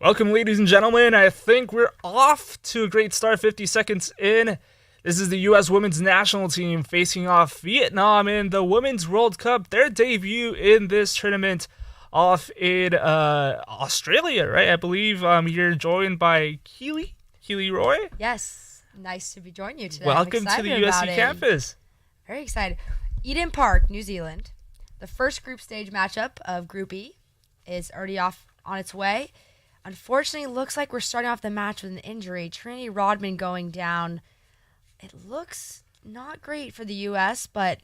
Welcome, ladies and gentlemen. I think we're off to a great start 50 seconds in. This is the U.S. women's national team facing off Vietnam in the Women's World Cup, their debut in this tournament off in Australia, right? I believe you're joined by Keely Roy. Yes, nice to be joining you today. Welcome to the USC campus. Very excited. Eden Park, New Zealand. The first group stage matchup of Group E is already off on its way. Unfortunately, it looks like we're starting off the match with an injury. Trinity Rodman going down. It looks not great for the U.S., but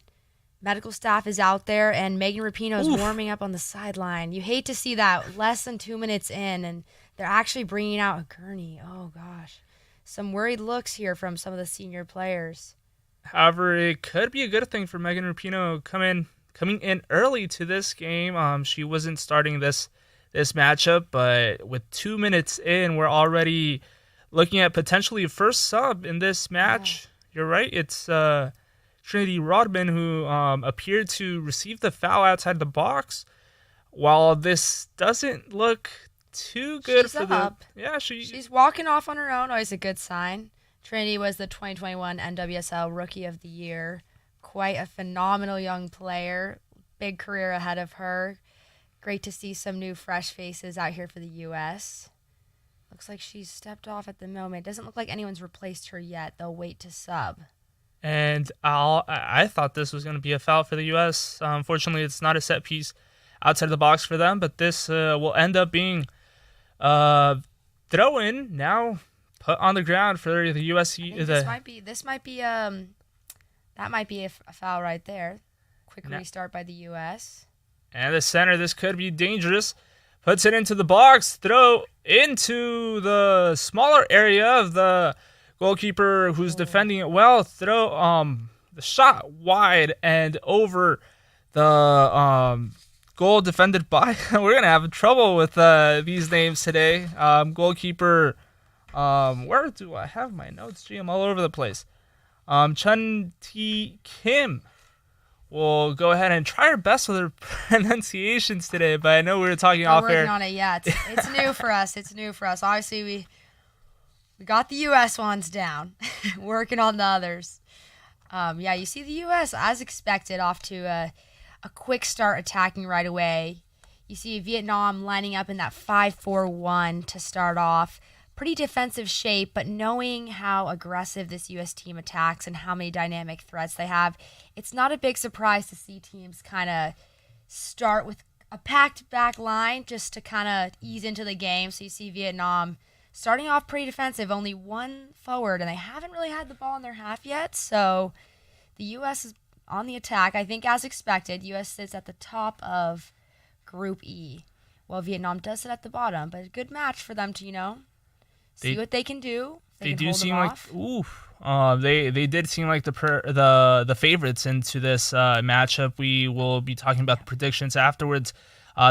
medical staff is out there, and Megan Rapinoe is warming up on the sideline. You hate to see that less than 2 minutes in, and they're actually bringing out a gurney. Oh, gosh. Some worried looks here from some of the senior players. However, it could be a good thing for Megan Rapinoe coming in early to this game. She wasn't starting this matchup, but with 2 minutes in, we're already looking at potentially a first sub in this match. Yeah. You're right. It's Trinity Rodman who appeared to receive the foul outside the box. While this doesn't look too good she's walking off on her own. Always a good sign. Trinity was the 2021 NWSL Rookie of the Year. Quite a phenomenal young player. Big career ahead of her. Great to see some new fresh faces out here for the U.S. Looks like she's stepped off at the moment. Doesn't look like anyone's replaced her yet. They'll wait to sub. And I thought this was going to be a foul for the U.S. Unfortunately, it's not a set piece outside the box for them, but this will end up being throw-in now put on the ground for the USC. That might be a foul right there. Quick restart by the U.S. And the center, this could be dangerous. Puts it into the box. Throw into the smaller area of the goalkeeper who's defending it well. Throw the shot wide and over the goal defended by. We're going to have trouble with these names today. Goalkeeper, where do I have my notes? Gee, I'm all over the place. Chun T. Kim. We'll go ahead and try our best with our pronunciations today, but I know we were talking off air. We're working on it, yeah. It's new for us. Obviously, we got the U.S. ones down. Working on the others. You see the U.S., as expected, off to a quick start attacking right away. You see Vietnam lining up in that 5-4-1 to start off. Pretty defensive shape, but knowing how aggressive this U.S. team attacks and how many dynamic threats they have, it's not a big surprise to see teams kind of start with a packed back line just to kind of ease into the game. So you see Vietnam starting off pretty defensive, only one forward, and they haven't really had the ball in their half yet. So the U.S. is on the attack. I think as expected, U.S. sits at the top of Group E, while Vietnam does sit at the bottom. But a good match for them to, see what they can do. They do seem like they did seem like the favorites into this matchup. We will be talking about the predictions afterwards.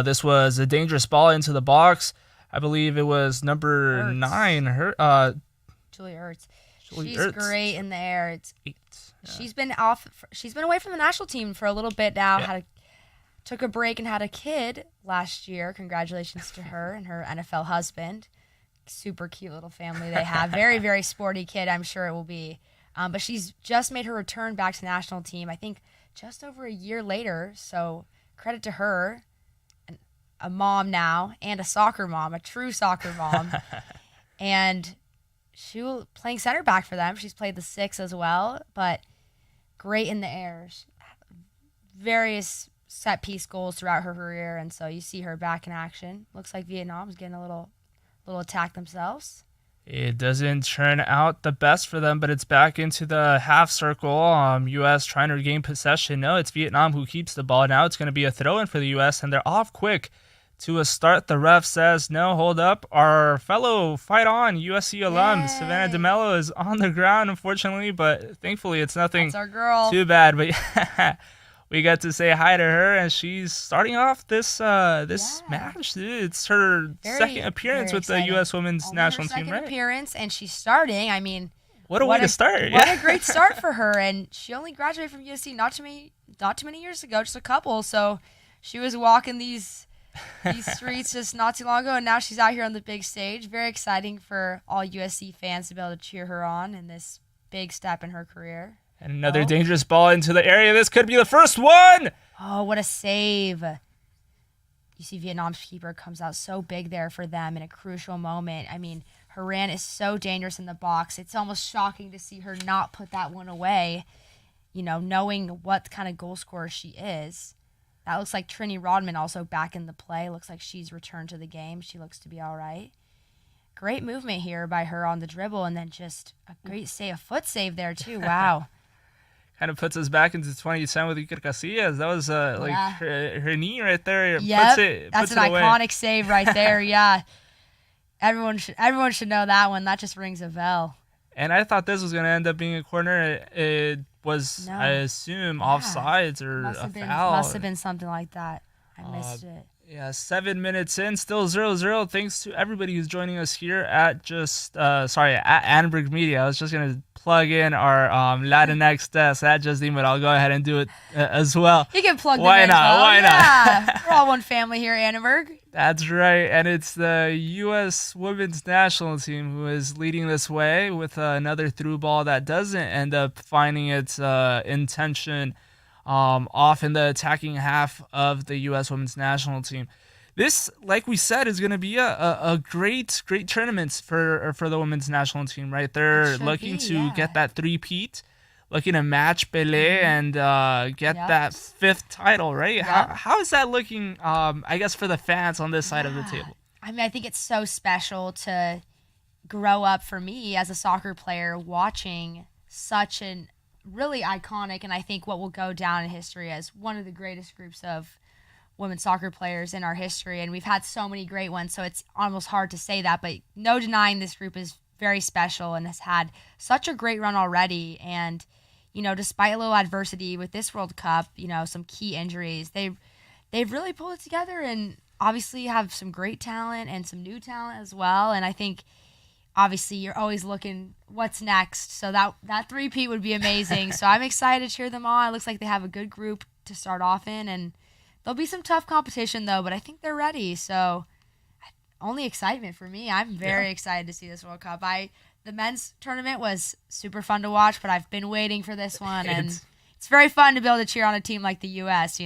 This was a dangerous ball into the box. I believe it was number 9. Julia Ertz. She's great in the air. It's 8. Yeah. She's been away from the national team for a little bit now. Yeah. Took a break and had a kid last year. Congratulations to her and her NFL husband. Super cute little family they have. Very, very sporty kid, I'm sure it will be. But she's just made her return back to the national team, I think, just over a year later. So credit to her. A mom now and a soccer mom, a true soccer mom. And she will playing center back for them. She's played the 6 as well, but great in the air. Various set-piece goals throughout her career, and so you see her back in action. Looks like Vietnam's getting a little attack themselves. It doesn't turn out the best for them, but it's back into the half circle. U.S. trying to regain possession. No, it's Vietnam who keeps the ball. Now it's going to be a throw-in for the U.S., and they're off quick to a start. The ref says, no, hold up. Our fellow Fight On USC alum, Savannah DeMello, is on the ground, unfortunately, but thankfully it's nothing That's our girl. Too bad. But yeah, we got to say hi to her, and she's starting off this match. It's her second appearance with the U.S. Women's National Team, right? Second appearance, and she's starting. I mean, what a way to start! What a great start for her, and she only graduated from USC not too many years ago, just a couple. So she was walking these these streets just not too long ago, and now she's out here on the big stage. Very exciting for all USC fans to be able to cheer her on in this big step in her career. And another dangerous ball into the area. This could be the first one. Oh, what a save. You see Vietnam's keeper comes out so big there for them in a crucial moment. I mean, Horan is so dangerous in the box. It's almost shocking to see her not put that one away, knowing what kind of goal scorer she is. That looks like Trini Rodman also back in the play. Looks like she's returned to the game. She looks to be all right. Great movement here by her on the dribble, and then just a great save, a foot save there too. Wow. Kind of puts us back into 2010 with Iker Casillas. That was her knee right there. Yep, that's an iconic save right there. Yeah, everyone should know that one. That just rings a bell. And I thought this was going to end up being a corner. It was, I assume, offsides or a foul. Must have been something like that. I missed it. Yeah, 7 minutes in, still 0-0. Thanks to everybody who's joining us here at Annenberg Media. I was just going to plug in our Latinx desk at Justine, but I'll go ahead and do it as well. You can plug them Why in not? as well. Why not? We're all one family here at Annenberg. That's right, and it's the U.S. women's national team who is leading this way with another through ball that doesn't end up finding its intention off in the attacking half of the U.S. women's national team. This, like we said, is going to be a great tournament for the women's national team, right? They're looking to get that three-peat, looking to match Pelé and get that fifth title, right? Yep. How is that looking, I guess, for the fans on this side of the table? I mean, I think it's so special to grow up for me as a soccer player watching such an really iconic, and I think what will go down in history as one of the greatest groups of women's soccer players in our history. And we've had so many great ones, so it's almost hard to say that, but no denying this group is very special and has had such a great run already. And, despite a little adversity with this World Cup, some key injuries, they've really pulled it together and obviously have some great talent and some new talent as well. And I think obviously you're always looking what's next. So that three-peat would be amazing. So I'm excited to cheer them on. It looks like they have a good group to start off in, and there'll be some tough competition though, but I think they're ready. So only excitement for me. I'm very excited to see this World Cup. The men's tournament was super fun to watch, but I've been waiting for this one, and it's very fun to be able to cheer on a team like the U.S.,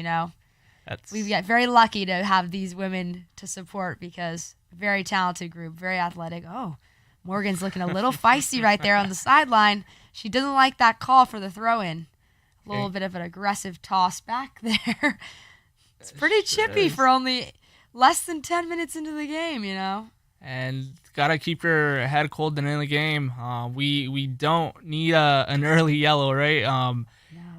We get very lucky to have these women to support because very talented group, very athletic. Oh, Morgan's looking a little feisty right there on the sideline. She doesn't like that call for the throw-in. A little bit of an aggressive toss back there. It's pretty chippy for only less than 10 minutes into the game, And gotta keep your head cold in the game. We don't need an early yellow, right?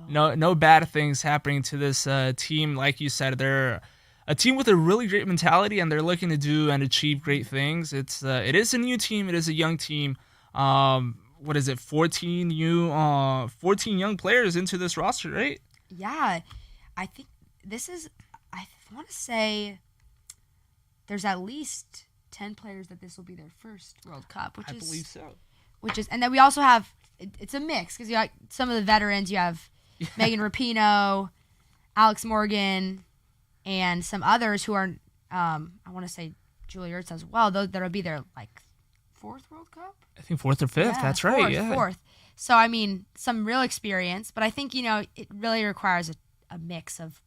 No bad things happening to this team. Like you said, they're a team with a really great mentality, and they're looking to do and achieve great things. It is a new team. It is a young team. What is it? 14 young players into this roster, right? Yeah, I think this is. I want to say there's at least 10 players that this will be their first World Cup, I believe so. And then we also have it's a mix because you got some of the veterans. You have Megan Rapinoe, Alex Morgan, and some others who are, I want to say Julie Ertz as well, though that'll be their, fourth World Cup? I think fourth or fifth, that's right, Fourth. So, I mean, some real experience, but I think, it really requires a mix of,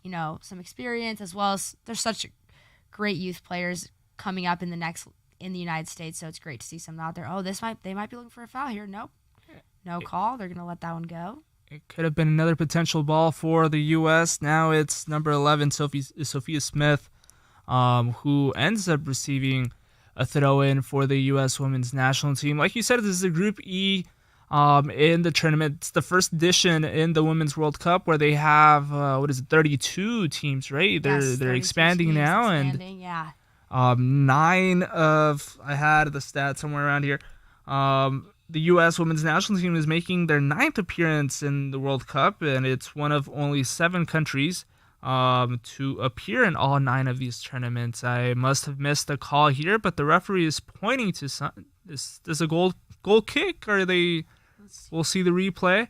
some experience as well as there's such great youth players coming up in the United States, so it's great to see some out there. Oh, they might be looking for a foul here. Nope. No call. They're going to let that one go. It could have been another potential ball for the U.S. Now it's number 11, Sophia Smith, who ends up receiving a throw-in for the U.S. women's national team. Like you said, this is a Group E in the tournament. It's the first edition in the Women's World Cup where they have, 32 teams, right? They're expanding now. Yeah. 9 of, I had the stat somewhere around here, the U.S. women's national team is making their 9th appearance in the World Cup, and it's one of only 7 countries to appear in all 9 of these tournaments. I must have missed a call here, but the referee is pointing to some. Is this a goal kick? We'll see the replay.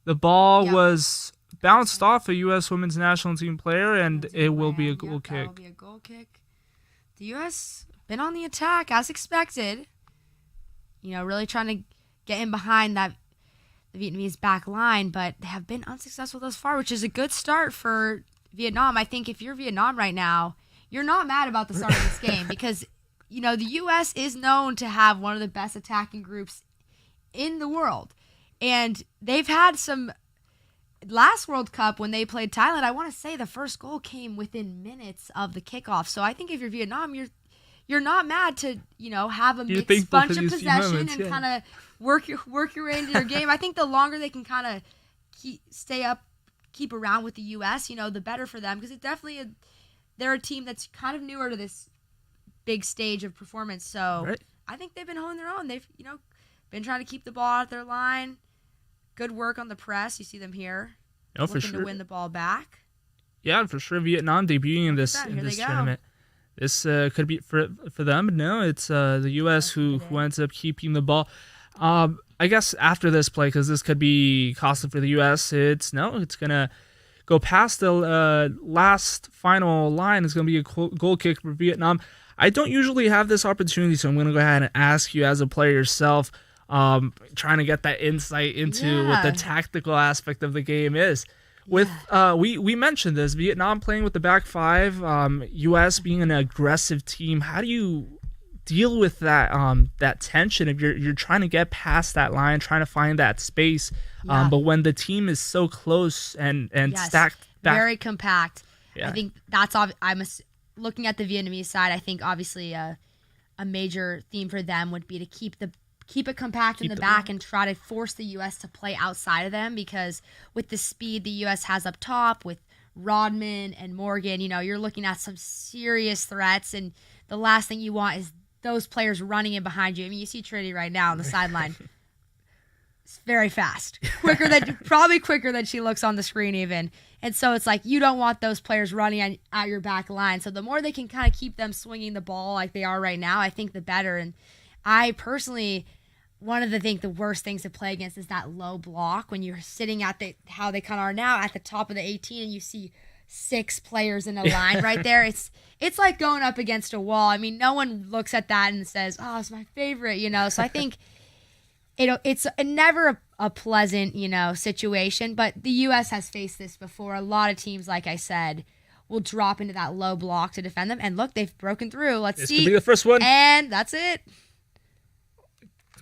The ball was bounced off a U.S. women's national team player, and it will be a goal kick. That will be a goal kick. The U.S. been on the attack as expected. Really trying to get in behind the Vietnamese back line, but they have been unsuccessful thus far, which is a good start for Vietnam. I think if you're Vietnam right now, you're not mad about the start of this game because, the U.S. is known to have one of the best attacking groups in the world. And they've had some last World Cup when they played Thailand. I want to say the first goal came within minutes of the kickoff. So I think if you're Vietnam, you're not mad to have a mixed bunch of possession and kind of work your way into your game. I think the longer they can kind of keep around with the U.S., the better for them because they're a team that's kind of newer to this big stage of performance. So right. I think they've been holding their own. They've been trying to keep the ball at their line. Good work on the press. You see them here. No, for sure. To win the ball back. Yeah, for sure. Vietnam debuting in this tournament. This could be for them. No, it's the U.S. who ends up keeping the ball. I guess after this play, because this could be costly for the U.S., it's going to go past the last final line. It's going to be a goal kick for Vietnam. I don't usually have this opportunity, so I'm going to go ahead and ask you as a player yourself, trying to get that insight into what the tactical aspect of the game is. With we mentioned this, Vietnam playing with the back five, U.S. being an aggressive team. How do you deal with that tension if you're trying to get past that line, trying to find that space, but when the team is so close and stacked back, very compact? Yeah. I think that's looking at the Vietnamese side. I think obviously a major theme for them would be to keep it compact in the back and try to force the U.S. to play outside of them because with the speed the U.S. has up top with Rodman and Morgan, you're looking at some serious threats, and the last thing you want is those players running in behind you. I mean, you see Trinity right now on the sideline. It's very fast. Probably quicker than she looks on the screen even. And so it's like you don't want those players running at your back line. So the more they can kind of keep them swinging the ball like they are right now, I think the better. And I personally, the worst things to play against is that low block when you're sitting at how they kind of are now at the top of the 18 and you see 6 players in a line right there. It's like going up against a wall. I mean, no one looks at that and says, "Oh, it's my favorite," So I think it's never a pleasant, situation. But the U.S. has faced this before. A lot of teams, like I said, will drop into that low block to defend them. And look, they've broken through. Let's see. This could be the first one. And that's it.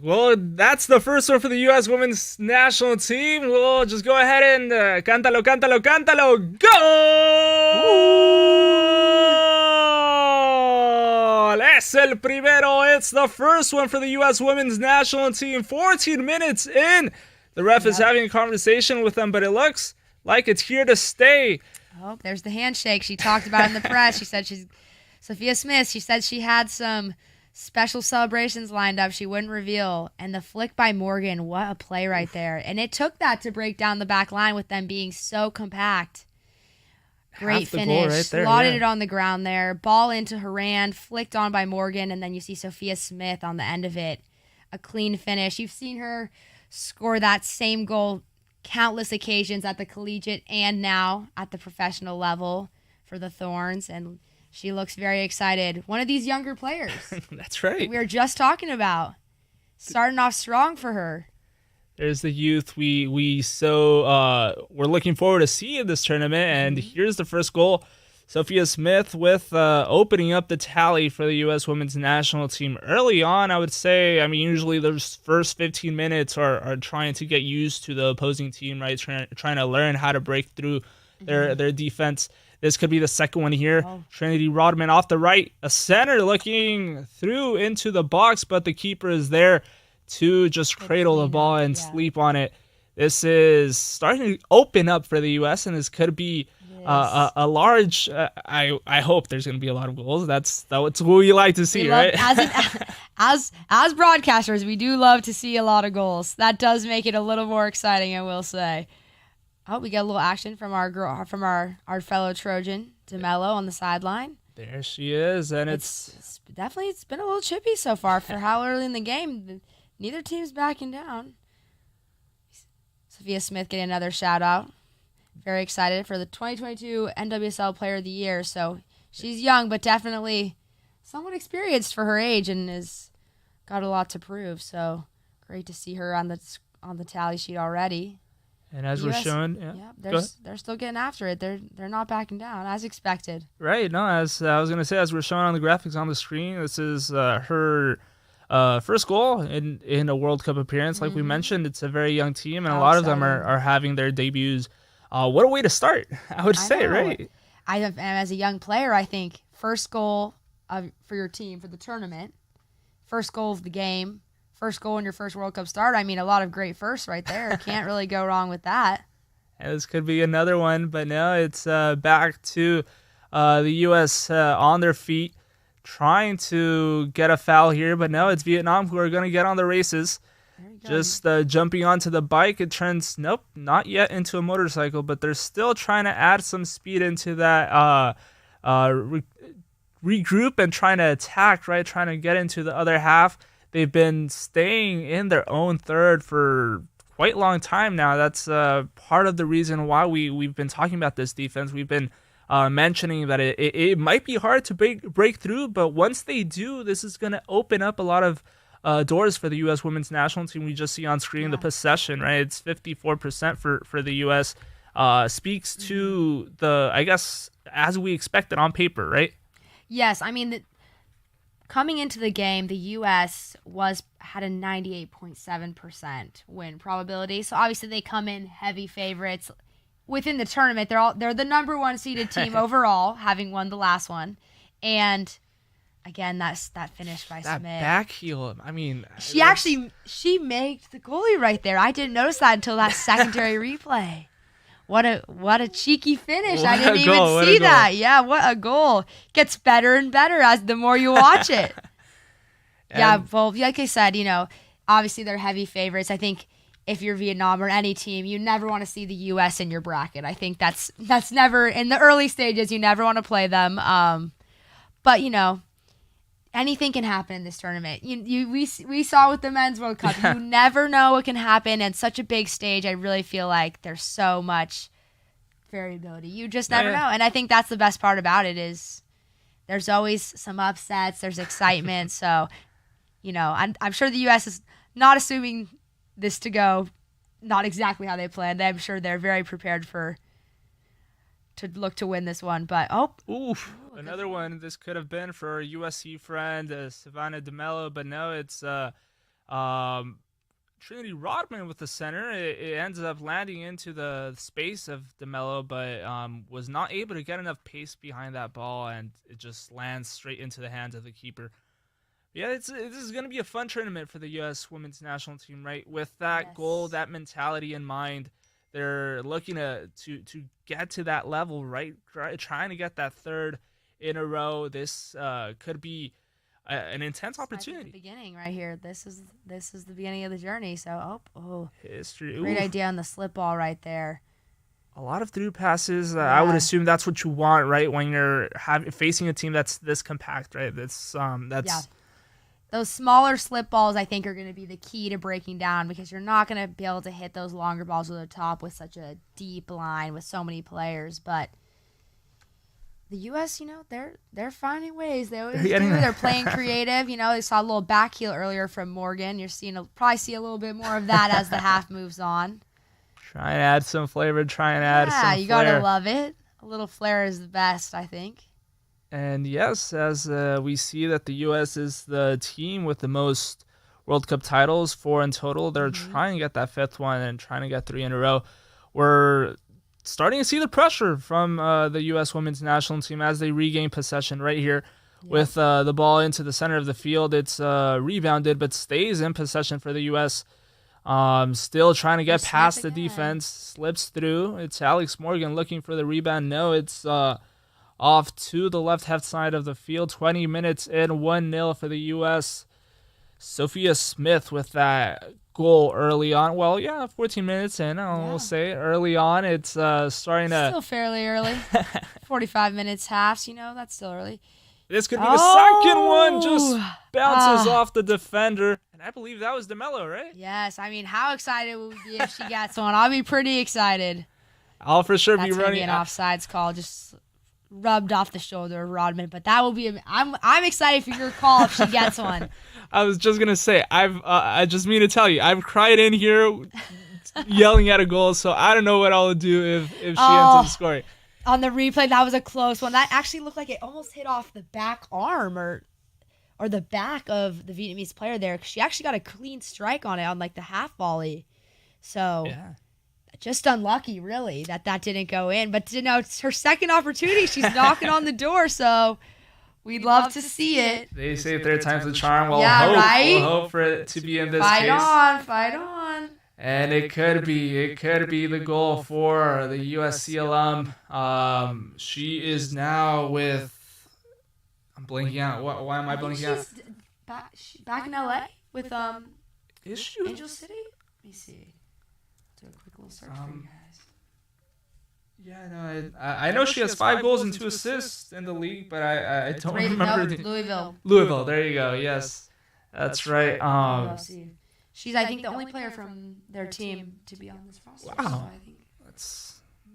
Well, that's the first one for the U.S. women's national team. We'll just go ahead and cántalo, ¡Gol! Es el primero. It's the first one for the U.S. women's national team. 14 minutes in. The ref is having a conversation with them, but it looks like it's here to stay. Oh, there's the handshake she talked about in the press. She said Sophia Smith, she said she had some special celebrations lined up she wouldn't reveal. And the flick by Morgan, what a play right there. And it took that to break down the back line with them being so compact. Great finish. Right there, slotted it on the ground there. Ball into Horan, flicked on by Morgan, and then you see Sophia Smith on the end of it. A clean finish. You've seen her score that same goal countless occasions at the collegiate and now at the professional level for the Thorns, and she looks very excited. One of these younger players. That's right. We were just talking about. Starting off strong for her. There's the youth we're looking forward to seeing this tournament, and here's the first goal. Sophia Smith with opening up the tally for the U.S. women's national team early on. I would say, usually those first 15 minutes are trying to get used to the opposing team, right? Trying to learn how to break through their defense. This could be the second one here. Oh. Trinity Rodman off the right, a center looking through into the box, but the keeper is there to just cradle the ball and sleep on it. This is starting to open up for the U.S., and this could be a large. I hope there's going to be a lot of goals. That's what we like to see, right? As broadcasters, we do love to see a lot of goals. That does make it a little more exciting, I will say. Oh, we get a little action from our fellow Trojan, DeMello, on the sideline. There she is, and it's been a little chippy so far for how early in the game. Neither team's backing down. Sophia Smith getting another shout out. Very excited for the 2022 NWSL Player of the Year. So she's young, but definitely somewhat experienced for her age and has got a lot to prove. So great to see her on the tally sheet already. And as we're showing, they're still getting after it. They're not backing down as expected. Right. No, as I was gonna say, as we're showing on the graphics on the screen, this is her first goal in a World Cup appearance. Like we mentioned, it's a very young team, and a lot of them are having their debuts. What a way to start! I would say, right? As a young player, I think first goal for your team for the tournament, first goal of the game. First goal in your first World Cup start. I mean, a lot of great firsts right there. Can't really go wrong with that. And this could be another one, but no, it's back to the U.S. On their feet, trying to get a foul here. But no, it's Vietnam who are going to get on the races. Just jumping onto the bike. It turns, nope, not yet into a motorcycle, but they're still trying to add some speed into that regroup and trying to attack, right? Trying to get into the other half. They've been staying in their own third for quite a long time now. That's part of the reason why we've been talking about this defense. We've been mentioning that it might be hard to break through, but once they do, this is going to open up a lot of doors for the U.S. women's national team. We just see on screen the possession, right? It's 54% for the U.S. Speaks to the, I guess, as we expected on paper, right? Yes, I mean, coming into the game, the U.S. had a 98.7% win probability. So obviously they come in heavy favorites within the tournament. They're the number one seeded team overall, having won the last one. And again, that finish by Smith. That back heel. I mean, she made the goalie right there. I didn't notice that until that secondary replay. What a cheeky finish. I didn't even see that. Yeah, what a goal. Gets better and better as the more you watch it. Yeah, well, like I said, obviously they're heavy favorites. I think if you're Vietnam or any team, you never want to see the U.S. in your bracket. I think that's never, in the early stages, you never want to play them. But, anything can happen in this tournament. We saw with the Men's World Cup. You never know what can happen. And such a big stage, I really feel like there's so much variability. You just never know. And I think that's the best part about it is there's always some upsets. There's excitement. So, I'm sure the U.S. is not assuming this to go not exactly how they planned. I'm sure they're very prepared to look to win this one. But, oof. Another one, this could have been for our USC friend, Savannah DeMello, but no, it's Trinity Rodman with the center. It ends up landing into the space of DeMello, but was not able to get enough pace behind that ball, and it just lands straight into the hands of the keeper. Yeah, this is going to be a fun tournament for the U.S. women's national team, right? With that goal, that mentality in mind, they're looking to get to that level, right? Trying to get that third in a row. This could be an intense opportunity. Like the beginning right here. This is the beginning of the journey. So history. Great idea on the slip ball right there. A lot of through passes. I would assume that's what you want, right? When you're facing a team that's this compact, right? That's Those smaller slip balls, I think, are going to be the key to breaking down because you're not going to be able to hit those longer balls to the top with such a deep line with so many players. But the U.S., they're finding ways. They always do. They're playing creative. They saw a little back heel earlier from Morgan. You're probably see a little bit more of that as the half moves on. Try and add some flavor. Try and add some flair. Yeah, you got to love it. A little flair is the best, I think. And yes, as we see that the U.S. is the team with the most World Cup titles, 4 in total. They're trying to get that 5th one and trying to get 3 in a row. We're starting to see the pressure from the U.S. women's national team as they regain possession right here with the ball into the center of the field. It's rebounded but stays in possession for the U.S. Still trying to get past the defense. Slips through. It's Alex Morgan looking for the rebound. No, it's off to the left-hand side of the field. 20 minutes in, 1-0 for the U.S. Sophia Smith with that goal early on. Well, 14 minutes in, we'll say. Early on, it's starting to... Still fairly early. 45 minutes halves, that's still early. This could be the second one. Just bounces off the defender. And I believe that was DeMello, right? Yes. I mean, how excited would we be if she gets one? I'll be pretty excited. I'll for sure be That's gonna running be an offsides call, just rubbed off the shoulder of Rodman. But that will be. I'm excited for your call if she gets one. I was just gonna say, I just mean to tell you, I've cried in here yelling at a goal, so I don't know what I'll do if she ends up scoring. On the replay, that was a close one. That actually looked like it almost hit off the back arm or the back of the Vietnamese player there. She actually got a clean strike on it on like the half volley. So just unlucky, really, that didn't go in. But it's her second opportunity. She's knocking on the door, so we'd love to see it. They say third time's the charm. We'll hope for it to be in this case. Fight on. And it could be the goal for the USC alum. She is now with. I'm blanking out. Why am I blanking out? Back in LA with Is she? Angel City? Let me see. Do a quick little search for you guys. Yeah, no, I know she has 5 goals and 2 assists in the league, but I don't remember. Louisville. There you go. Yes, that's right. She's, I think, the only player from their team to be on this roster. Wow. So I think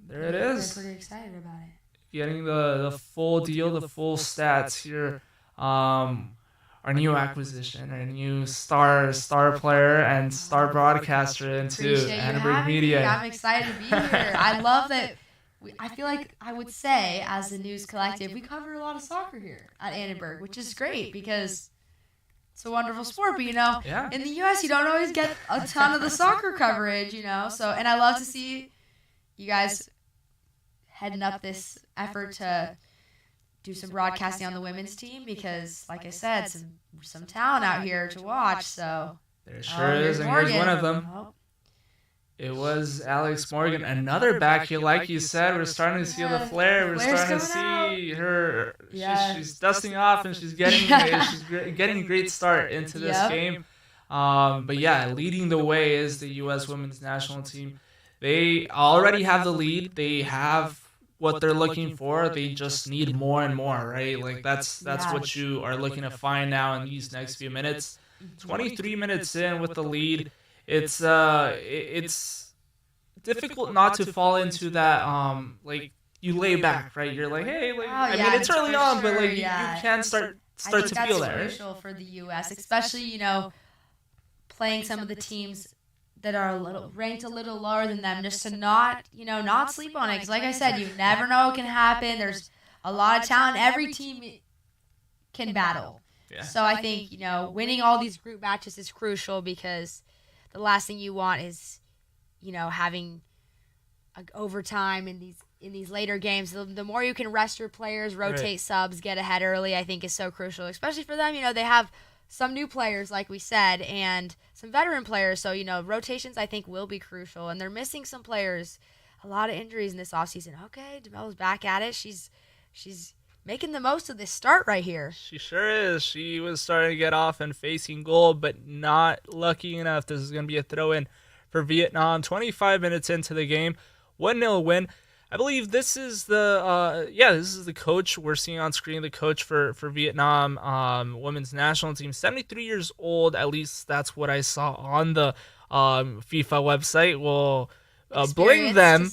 there it is. They're pretty excited about it. Getting the full deal, the full stats here. Our new acquisition, our new star player and star broadcaster into Annenberg Media. I'm excited to be here. I love that. I feel like I would say, as a news collective, we cover a lot of soccer here at Annenberg, which is great because it's a wonderful sport. But in the U.S., you don't always get a ton of the soccer coverage. So, and I love to see you guys heading up this effort to do some broadcasting on the women's team because, like I said, some talent out here to watch. So there sure is, and here's one of them. It was Alex Morgan, another back heel. Like you said, we're starting to see the flare. We're starting to see her. She's dusting off, and she's getting a great start into this game. But yeah, leading the way is the U.S. women's national team. They already have the lead. They have what they're looking for. They just need more and more, right? Like that's what you are looking to find now in these next few minutes. 23 minutes in with the lead. It's difficult not to fall into that like you lay back, right? You're like, hey, like I mean it's early on, but like you can start to feel that. That's crucial for the U.S., especially playing some of the teams that are ranked a little lower than them, just to not sleep on it. Because like I said, you never know what can happen. There's a lot of talent. Every team can battle. Yeah. So I think winning all these group matches is crucial because the last thing you want is, having overtime in these later games. The more you can rest your players, rotate subs, get ahead early, I think is so crucial, especially for them. They have some new players, like we said, and some veteran players. So, rotations I think will be crucial, and they're missing some players. A lot of injuries in this offseason. Okay, DeMello's back at it. She's making the most of this start right here. She sure is. She was starting to get off and facing goal, but not lucky enough. This is going to be a throw-in for Vietnam. 25 minutes into the game, 1-0 win. I believe this is the coach we're seeing on screen, the coach for Vietnam women's national team. 73 years old, at least that's what I saw on the FIFA website. Well, blame them.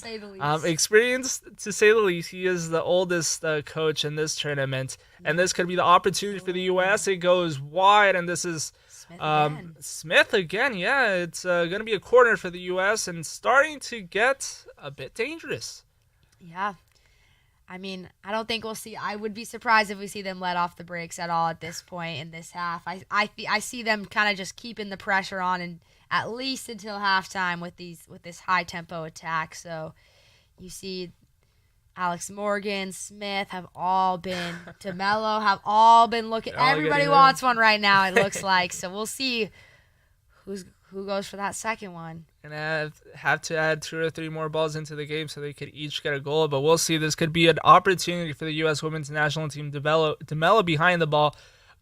Experienced to say the least. He is the oldest coach in this tournament, and this could be the opportunity for the U.S. It goes wide, and this is Smith again. Yeah, it's going to be a corner for the U.S. and starting to get a bit dangerous. Yeah. I mean, I don't think we'll see. I would be surprised if we see them let off the brakes at all at this point in this half. I see them kind of just keeping the pressure on and at least until halftime with this high tempo attack. So you see Alex Morgan, Smith have all been DeMello have all been looking. Everybody wants one right now, it looks like. So we'll see who goes for that second one. And have to add 2 or 3 more balls into the game so they could each get a goal. But we'll see. This could be an opportunity for the U.S. women's national team. DeMello behind the ball.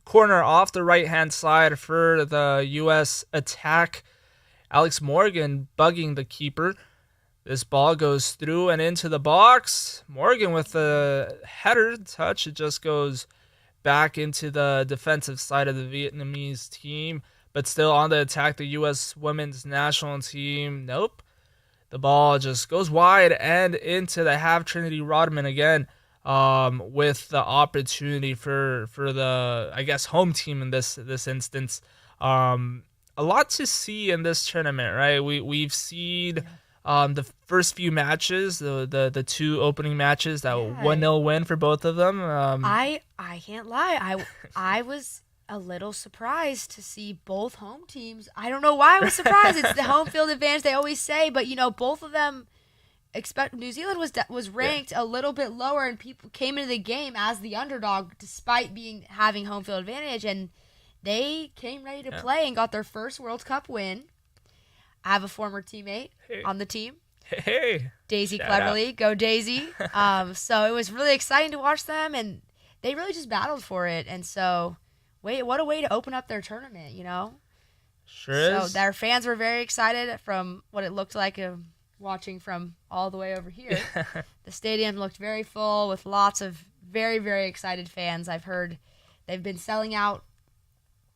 Corner off the right-hand side for the U.S. attack. Alex Morgan bugging the keeper. This ball goes through and into the box. Morgan with the header touch. It just goes back into the defensive side of the Vietnamese team. But still on the attack, the U.S. women's national team. Nope. The ball just goes wide and into the half Trinity Rodman again, with the opportunity for the, I guess, home team in this instance. A lot to see in this tournament, right? We've seen the first few matches, the two opening matches, that 1-0 win for both of them. I can't lie. I was a little surprised to see both home teams. I don't know why I was surprised. It's the home field advantage they always say, but both of them New Zealand was ranked a little bit lower, and people came into the game as the underdog despite having home field advantage, and they came ready to play and got their first World Cup win. I have a former teammate on the team. Hey, Daisy Cleverly. Go Daisy. So it was really exciting to watch them, and they really just battled for it. And so, what a way to open up their tournament, Sure is. So their fans were very excited from what it looked like watching from all the way over here. The stadium looked very full with lots of very, very excited fans. I've heard they've been selling out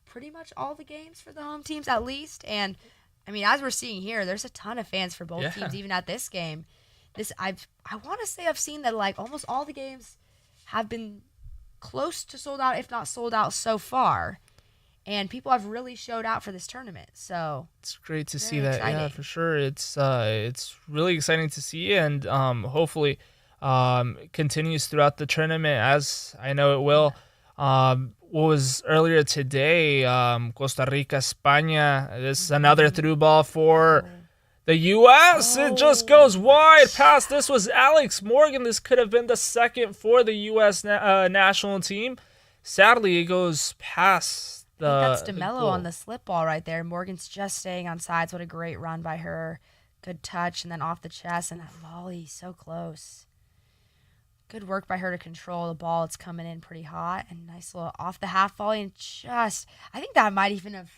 pretty much all the games for the home teams at least. And, as we're seeing here, there's a ton of fans for both teams, even at this game. I want to say I've seen that almost all the games have been close to sold out, if not sold out so far. And people have really showed out for this tournament. So it's great to see that. Exciting. Yeah, for sure. It's really exciting to see, and hopefully continues throughout the tournament, as I know it will. What was earlier today, Costa Rica, España. This is another through ball for the U.S. It just goes wide past. This was Alex Morgan. This could have been the second for the U.S. national team. Sadly, it goes past that's DeMello on the slip ball right there. Morgan's just staying on sides. What a great run by her. Good touch, and then off the chest, and that volley, so close. Good work by her to control the ball. It's coming in pretty hot, and nice little off the half volley, and I think that might even have,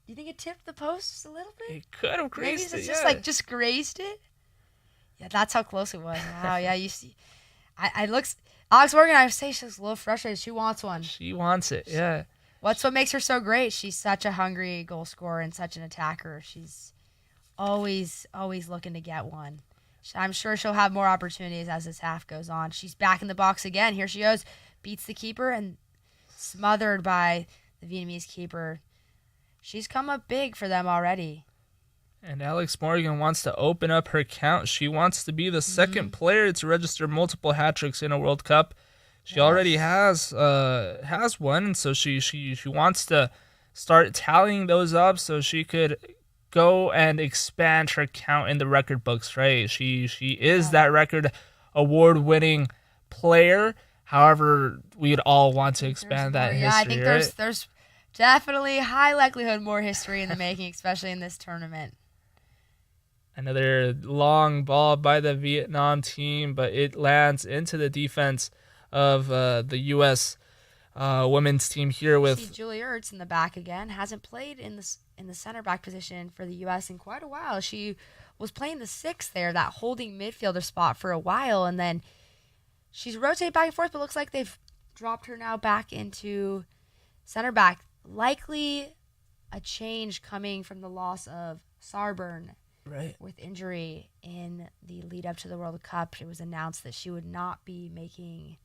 do you think it tipped the post a little bit? It could have grazed Maybe it, it's just grazed it? Yeah, that's how close it was. Wow, yeah, you see. Alex Morgan, I would say she's a little frustrated. She wants one. She wants it, yeah. What's what makes her so great? She's such a hungry goal scorer and such an attacker. She's always looking to get one. I'm sure she'll have more opportunities as this half goes on. She's back in the box again. Here she goes. Beats the keeper and smothered by the Vietnamese keeper. She's come up big for them already. And Alex Morgan wants to open up her count. She wants to be the second player to register multiple hat tricks in a World Cup. She already has one, and so she wants to start tallying those up so she could go and expand her count in the record books, right? She is that record award-winning player. However, we'd all want to expand that history. Yeah, I think right? there's definitely high likelihood more history in the making, especially in this tournament. Another long ball by the Vietnam team, but it lands into the defense of the U.S. Women's team here with. See Julie Ertz in the back again. Hasn't played in the center back position for the U.S. in quite a while. She was playing the 6 there, that holding midfielder spot for a while, and then she's rotated back and forth, but looks like they've dropped her now back into center back. Likely a change coming from the loss of Sarburn. Right. With injury in the lead up to the World Cup. It was announced that she would not be making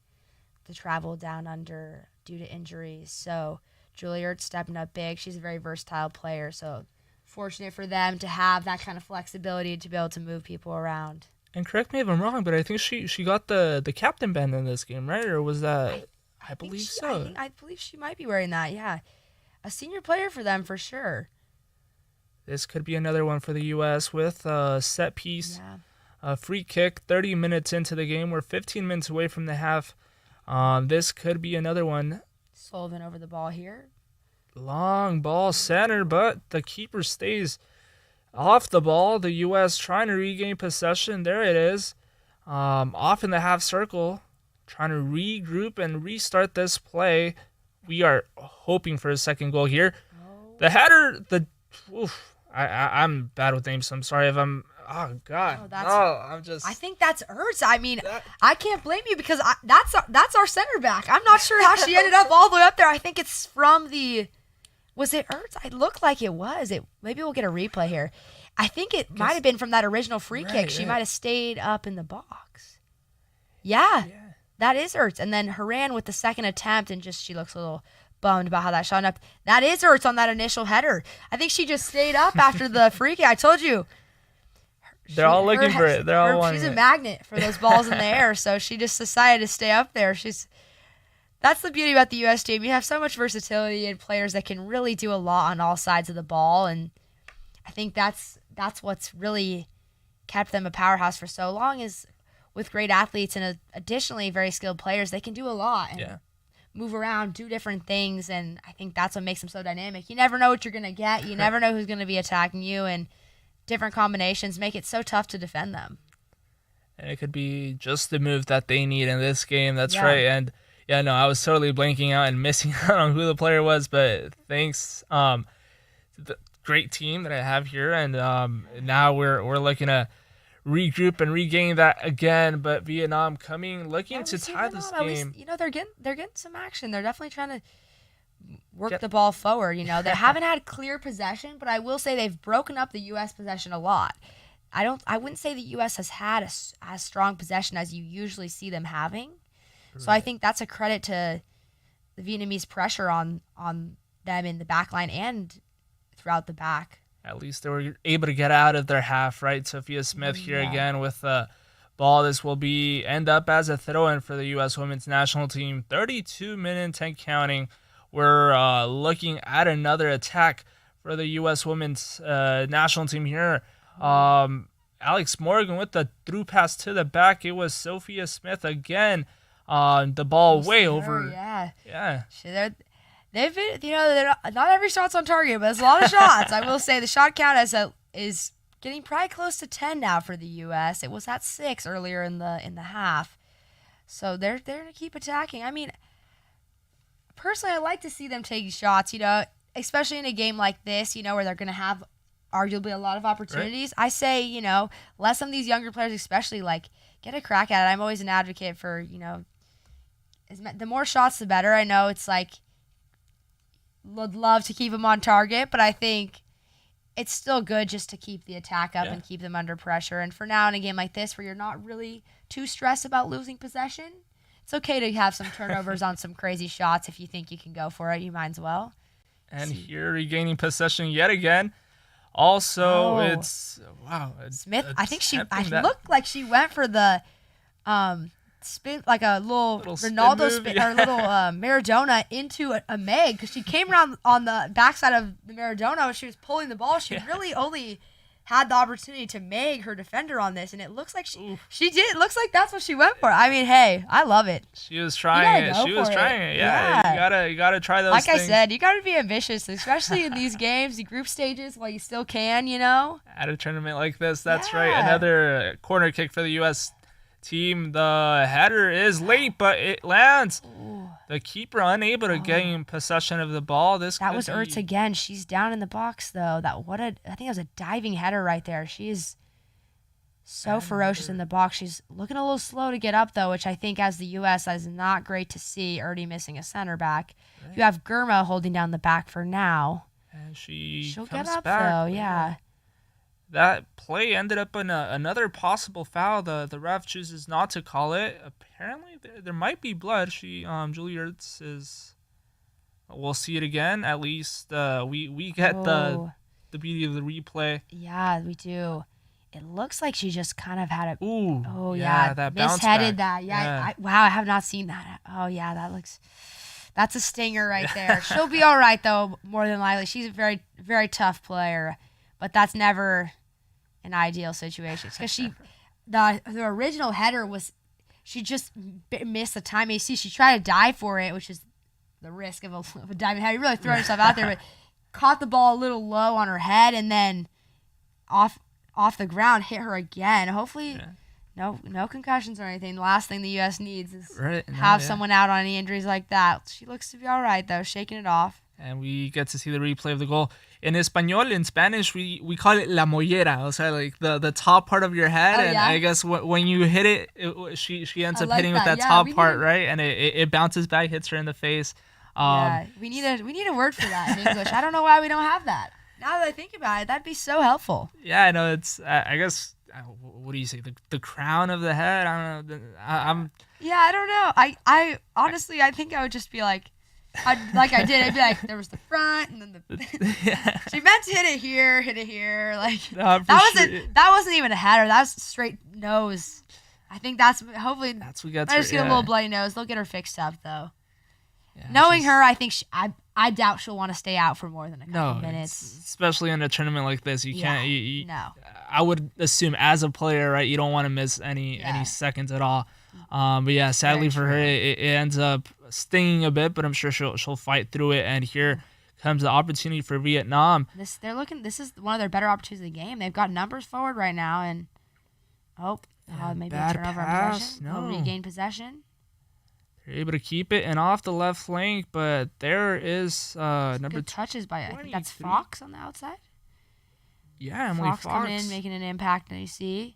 the travel down under due to injuries. So Julie Ertz stepping up big. She's a very versatile player. So fortunate for them to have that kind of flexibility to be able to move people around. And correct me if I'm wrong, but I think she got the captain band in this game, right? Or was that? I believe so. I believe she might be wearing that. Yeah, a senior player for them for sure. This could be another one for the U.S. with a set piece, a free kick, 30 minutes into the game. We're 15 minutes away from the half. This could be another one. Sullivan over the ball here. Long ball center, but the keeper stays off the ball. The U.S. trying to regain possession. There it is. Off in the half circle, trying to regroup and restart this play. We are hoping for a second goal here. The header, I'm bad with names, so I'm sorry if I'm. Oh God! I'm just. I think that's Ertz. I mean, I can't blame you because that's our center back. I'm not sure how she ended up all the way up there. I think it's from the. Was it Ertz? It looked like it was. Maybe we'll get a replay here. I think it might have been from that original free kick. She right. might have stayed up in the box. Yeah, that is Ertz. And then Horan with the second attempt, and she looks a little bummed about how that shot up. That is Ertz on that initial header. I think she just stayed up after the free kick. I told you. They're all looking for it. They're all wanting She's a it. magnet for those balls in the air, so she just decided to stay up there. That's the beauty about the U.S. team. You have so much versatility and players that can really do a lot on all sides of the ball, and I think that's what's really kept them a powerhouse for so long is with great athletes and additionally very skilled players, they can do a lot and move around, do different things, and I think that's what makes them so dynamic. You never know what you're going to get. You never know who's going to be attacking you, and different combinations make it so tough to defend them. And it could be just the move that they need in this game. That's right. And I was totally blanking out and missing out on who the player was, but thanks to the great team that I have here, and now we're looking to regroup and regain that again. But Vietnam looking to tie this game. They're getting some action. They're definitely trying to work the ball forward. They haven't had clear possession, but I will say they've broken up the U.S. possession a lot. I wouldn't say the U.S. has had as strong possession as you usually see them having. Right. So I think that's a credit to the Vietnamese pressure on them in the back line and throughout the back. At least they were able to get out of their half, right? Sophia Smith here again with the ball. This will end up as a throw-in for the U.S. women's national team. 32 minutes and counting. We're looking at another attack for the U.S. women's national team here. Alex Morgan with the through pass to the back. It was Sophia Smith again. The ball way over. Yeah. They've been, they're not every shot's on target, but there's a lot of shots. I will say the shot count is getting probably close to 10 now for the U.S. It was at 6 earlier in the half. So they're going to keep attacking. I mean, personally, I like to see them taking shots, especially in a game like this, where they're going to have arguably a lot of opportunities. Right. I say, let some of these younger players especially, get a crack at it. I'm always an advocate for, the more shots, the better. I know it's would love to keep them on target, but I think it's still good just to keep the attack up and keep them under pressure. And for now, in a game like this where you're not really too stressed about losing possession, it's okay to have some turnovers on some crazy shots. If you think you can go for it, you might as well. And here regaining possession yet again. Also, it's Smith. I think looked like she went for the spin, like a little Ronaldo spin or little Maradona into a Meg, because she came around on the backside of the Maradona when she was pulling the ball. She really only had the opportunity to Meg her defender on this, and it looks like she did. It looks like that's what she went for. I mean, hey, I love it. She was trying it. Yeah, you gotta try those things. Like I said, you gotta be ambitious, especially in these games, the group stages, while you still can, At a tournament like this, that's right. Another corner kick for the U.S. team. The header is late, but it lands. Ooh. The keeper unable to gain possession of the ball. That was Ertz again. She's down in the box though. I think it was a diving header right there. She is so ferocious in the box. She's looking a little slow to get up though, which I think as the U.S. is not great to see. Already missing a center back. Right. You have Gurma holding down the back for now. And she'll get up back, though. Yeah. That play ended up in another possible foul. The ref chooses not to call it. Apparently, there might be blood. Julie Ertz is. We'll see it again. At least we get the beauty of the replay. Yeah, we do. It looks like she just kind of had a. Ooh. Oh yeah, that bounce back. That. Yeah. I have not seen that. Oh yeah, that's a stinger right there. She'll be all right though. More than likely, she's a very very tough player. But that's never an ideal situation, because the original header she just missed the time. You see, she tried to dive for it, which is the risk of a diving header. You really throw yourself out there, but caught the ball a little low on her head, and then off the ground hit her again. Hopefully, no concussions or anything. The last thing the U.S. needs is have someone out on any injuries like that. She looks to be all right though, shaking it off. And we get to see the replay of the goal. In Espanol, in Spanish, we call it la mollera, o sea, like the top part of your head. I guess when you hit it, she ends up hitting with that top part, right? And it bounces back, hits her in the face. We need a word for that in English. I don't know why we don't have that. Now that I think about it, that'd be so helpful. Yeah, I know. It's I guess what do you say? The crown of the head. I don't know. I'm. Yeah, I don't know. I honestly, I think I would just be like, I'd be like, there was the front, and then Yeah. she meant to hit it here. Like No, that wasn't even a header. That was straight nose. I think hopefully That's what gets I her. just get a little bloody nose. They'll get her fixed up though. Yeah, Knowing her, I think I doubt she'll want to stay out for more than a couple minutes. Especially in a tournament like this, you can't. No. I would assume as a player, right, you don't want to miss any seconds at all. But yeah, sadly for her, it ends up stinging a bit. But I'm sure she'll fight through it. And here comes the opportunity for Vietnam. This is one of their better opportunities of the game. They've got numbers forward right now, and maybe a turnover on possession. They'll regain possession. They're able to keep it and off the left flank, but there is number good touches by I think that's 23. Fox on the outside. Yeah, Emily Fox coming in, making an impact. And we see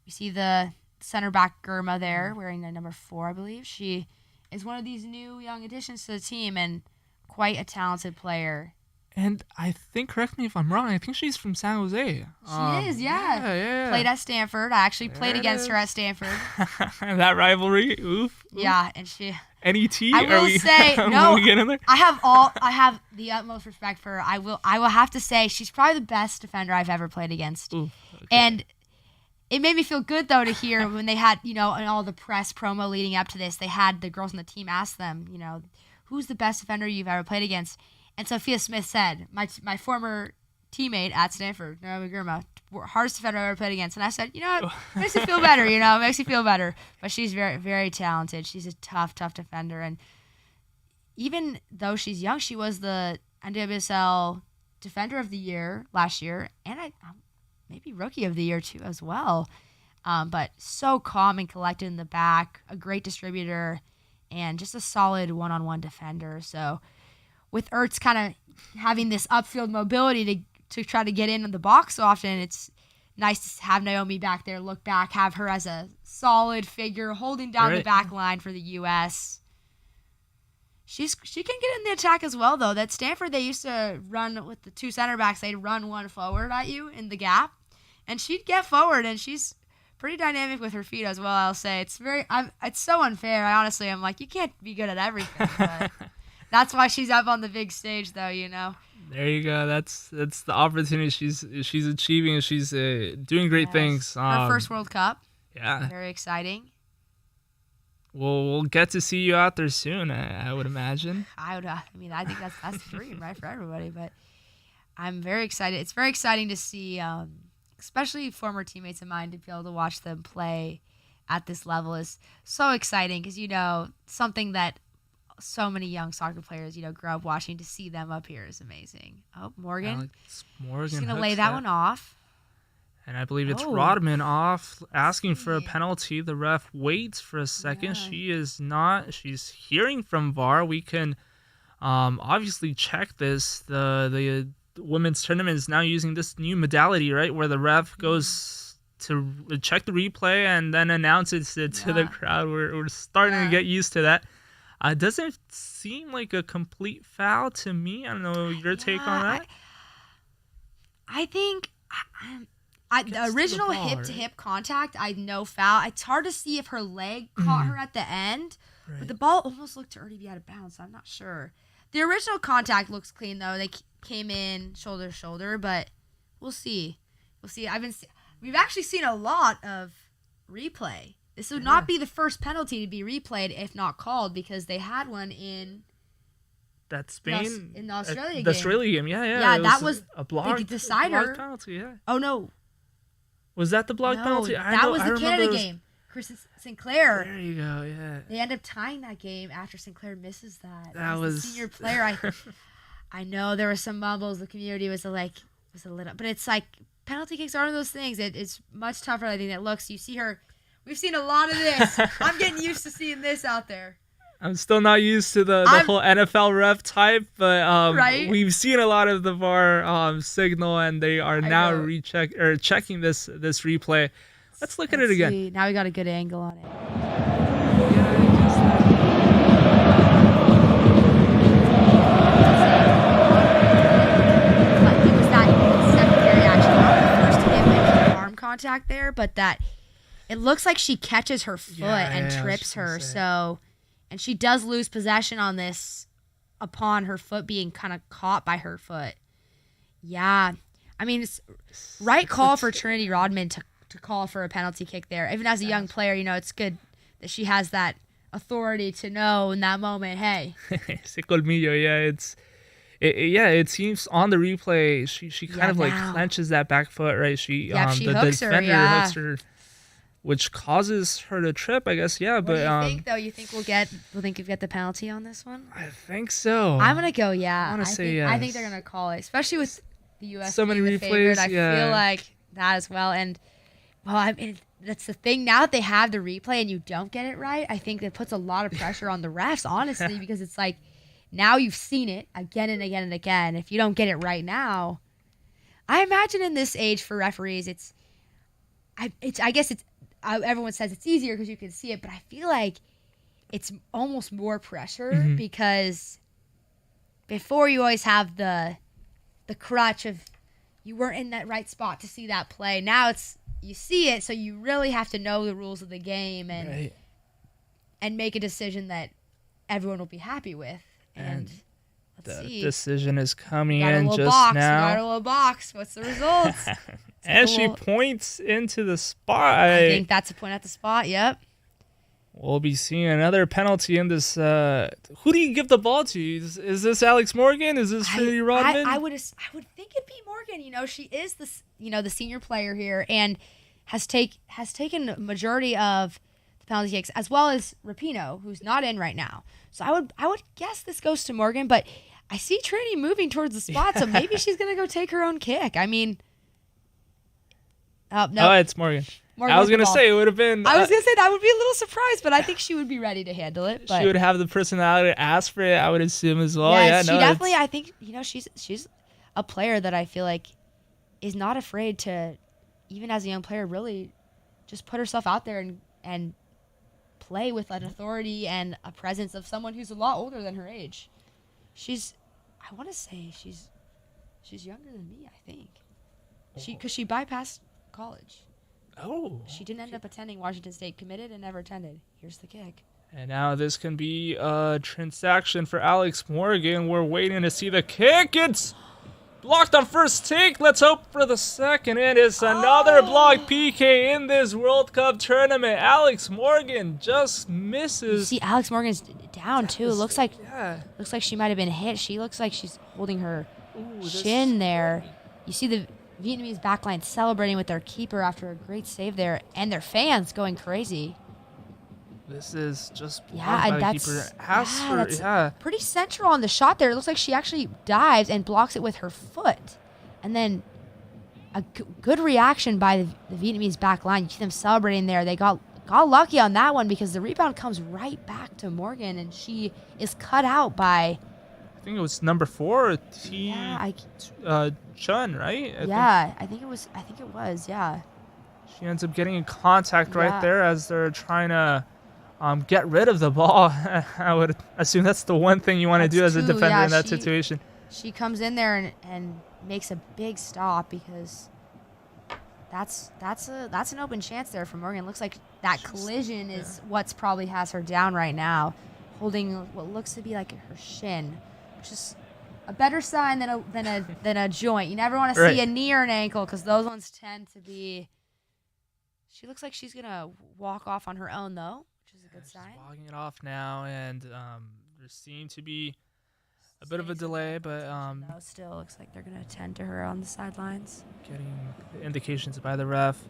the center back Germa there wearing the number 4, I believe. She is one of these new young additions to the team and quite a talented player. And I think, correct me if I'm wrong, I think she's from San Jose. She is, yeah. Yeah. Played at Stanford. I actually played against her at Stanford. That rivalry, oof. Yeah, and she. NET? I will say no. We get in there? I have the utmost respect for her. I will have to say she's probably the best defender I've ever played against. Ooh, okay. And it made me feel good though to hear when they had, in all the press promo leading up to this, they had the girls on the team ask them, who's the best defender you've ever played against? And Sophia Smith said, my former teammate at Stanford, Naomi Germa, hardest defender I ever played against. And I said, it makes me feel better, it makes me feel better. But she's very, very talented. She's a tough defender. And even though she's young, she was the NWSL Defender of the Year last year, and maybe Rookie of the Year too as well. But so calm and collected in the back, a great distributor, and just a solid one-on-one defender. So with Ertz kind of having this upfield mobility to try to get in the box so often, it's nice to have Naomi back there, look back, have her as a solid figure holding down the back line for the U.S. She can get in the attack as well, though. That Stanford, they used to run with the 2 center backs. They'd run one forward at you in the gap, and she'd get forward, and she's pretty dynamic with her feet as well, I'll say. It's so unfair. I'm like, you can't be good at everything, but that's why she's up on the big stage, though, There you go. That's the opportunity she's achieving, and she's doing great things. Her first World Cup. Yeah. Very exciting. We'll get to see you out there soon, I would imagine. I think that's the dream, right, for everybody. But I'm very excited. It's very exciting to see, especially former teammates of mine, to be able to watch them play at this level is so exciting because, something that so many young soccer players, grew up watching. To see them up here is amazing. Oh, Morgan. She's going to lay that one off. And I believe it's Rodman off, asking for a penalty. The ref waits for a second. Yeah. She is not. She's hearing from VAR. We can obviously check this. The women's tournament is now using this new modality, right, where the ref goes to check the replay and then announces it to the crowd. We're starting to get used to that. Doesn't seem like a complete foul to me. I don't know your take on that. I think the original hip-to-hip contact, no foul. It's hard to see if her leg caught her at the end, but the ball almost looked to already be out of bounds, so I'm not sure. The original contact looks clean, though. They came in shoulder to shoulder, but we'll see. We've actually seen a lot of replay. This would not be the first penalty to be replayed if not called, because they had one in that Spain in the Australia game. The Australia game, yeah. Yeah, that was a blocked decider. Penalty, yeah. Oh no. Was that the blocked penalty? That was the Canada game. Chris Sinclair. There you go, yeah. They end up tying that game after Sinclair misses that. That was the senior player. I know there were some mumbles. The community was a little, but it's like penalty kicks are one of those things. It's much tougher than I think it looks. You see her. We've seen a lot of this. I'm getting used to seeing this out there. I'm still not used to the whole NFL ref type, but we've seen a lot of the VAR signal, and they are now checking this replay. Let's look at it again. See. Now we got a good angle on it. It was that contact there, but that it looks like she catches her foot and trips her. So, and she does lose possession on this upon her foot being kind of caught by her foot. Yeah. I mean, it's right call for Trinity Rodman to call for a penalty kick there. Even as a young player, it's good that she has that authority to know in that moment, hey. Ese colmillo, it seems on the replay, she kind of like clenches that back foot, right? She the hooks defender her, hooks her, which causes her to trip, I guess. Yeah, but what do you think though? You think we'll get the penalty on this one? I think so. I'm gonna go I want to say yes. I think they're gonna call it, especially with the U.S. so many replays. Favorite. I feel like that as well, and I mean that's the thing. Now that they have the replay and you don't get it right, I think that puts a lot of pressure on the refs, honestly, because it's like now you've seen it again and again and again. If you don't get it right now, I imagine in this age for referees, I guess everyone says it's easier because you can see it, but I feel like it's almost more pressure because before you always have the crutch of you weren't in that right spot to see that play. Now you see it, so you really have to know the rules of the game and make a decision that everyone will be happy with. And let's see. Decision is coming in just now. Got a little box. What's the results? And she points into the spot. I think that's a point at the spot. Yep. We'll be seeing another penalty in this. Who do you give the ball to? Is this Alex Morgan? Is this Trinity Rodman? I would think it'd be Morgan. She is the senior player here and has taken a majority of the penalty kicks, as well as Rapinoe, who's not in right now. So I would guess this goes to Morgan, but I see Trinity moving towards the spot, so maybe she's gonna go take her own kick. I mean, no. Oh, it's Morgan. I was going to say it would have been... I was going to say that would be a little surprised, but I think she would be ready to handle it. But she would have the personality to ask for it, I would assume, as well. She definitely, I think, she's a player that I feel like is not afraid to, even as a young player, really just put herself out there and play with an authority and a presence of someone who's a lot older than her age. I want to say she's younger than me, I think. Because she bypassed college. Oh. She didn't end up attending Washington State, committed and never attended. Here's the kick. And now this can be a transaction for Alex Morgan. We're waiting to see the kick. It's blocked on first take. Let's hope for the second. It is another blocked PK in this World Cup tournament. Alex Morgan just misses. You see, Alex Morgan's down too. Looks like she might have been hit. She looks like she's holding her shin there. You see the Vietnamese backline celebrating with their keeper after a great save there, and their fans going crazy. This is just blocked by the keeper. That's pretty central on the shot there. It looks like she actually dives and blocks it with her foot. And then a good reaction by the Vietnamese backline. You see them celebrating there. They got lucky on that one because the rebound comes right back to Morgan, and she is cut out by... I think it was number 4, Chun, right? I think it was. Yeah. She ends up getting in contact right there as they're trying to get rid of the ball. I would assume that's the one thing you want to do as a defender in that situation. She comes in there and makes a big stop because that's an open chance there for Morgan. Looks like that collision is what's probably has her down right now, holding what looks to be like her shin, which is a better sign than a joint. You never want to see a knee or an ankle because those ones tend to be. She looks like she's gonna walk off on her own though, which is a good sign. She's walking it off now, and there seems to be a bit of a delay, but still looks like they're gonna attend to her on the sidelines. Getting the indications by the ref.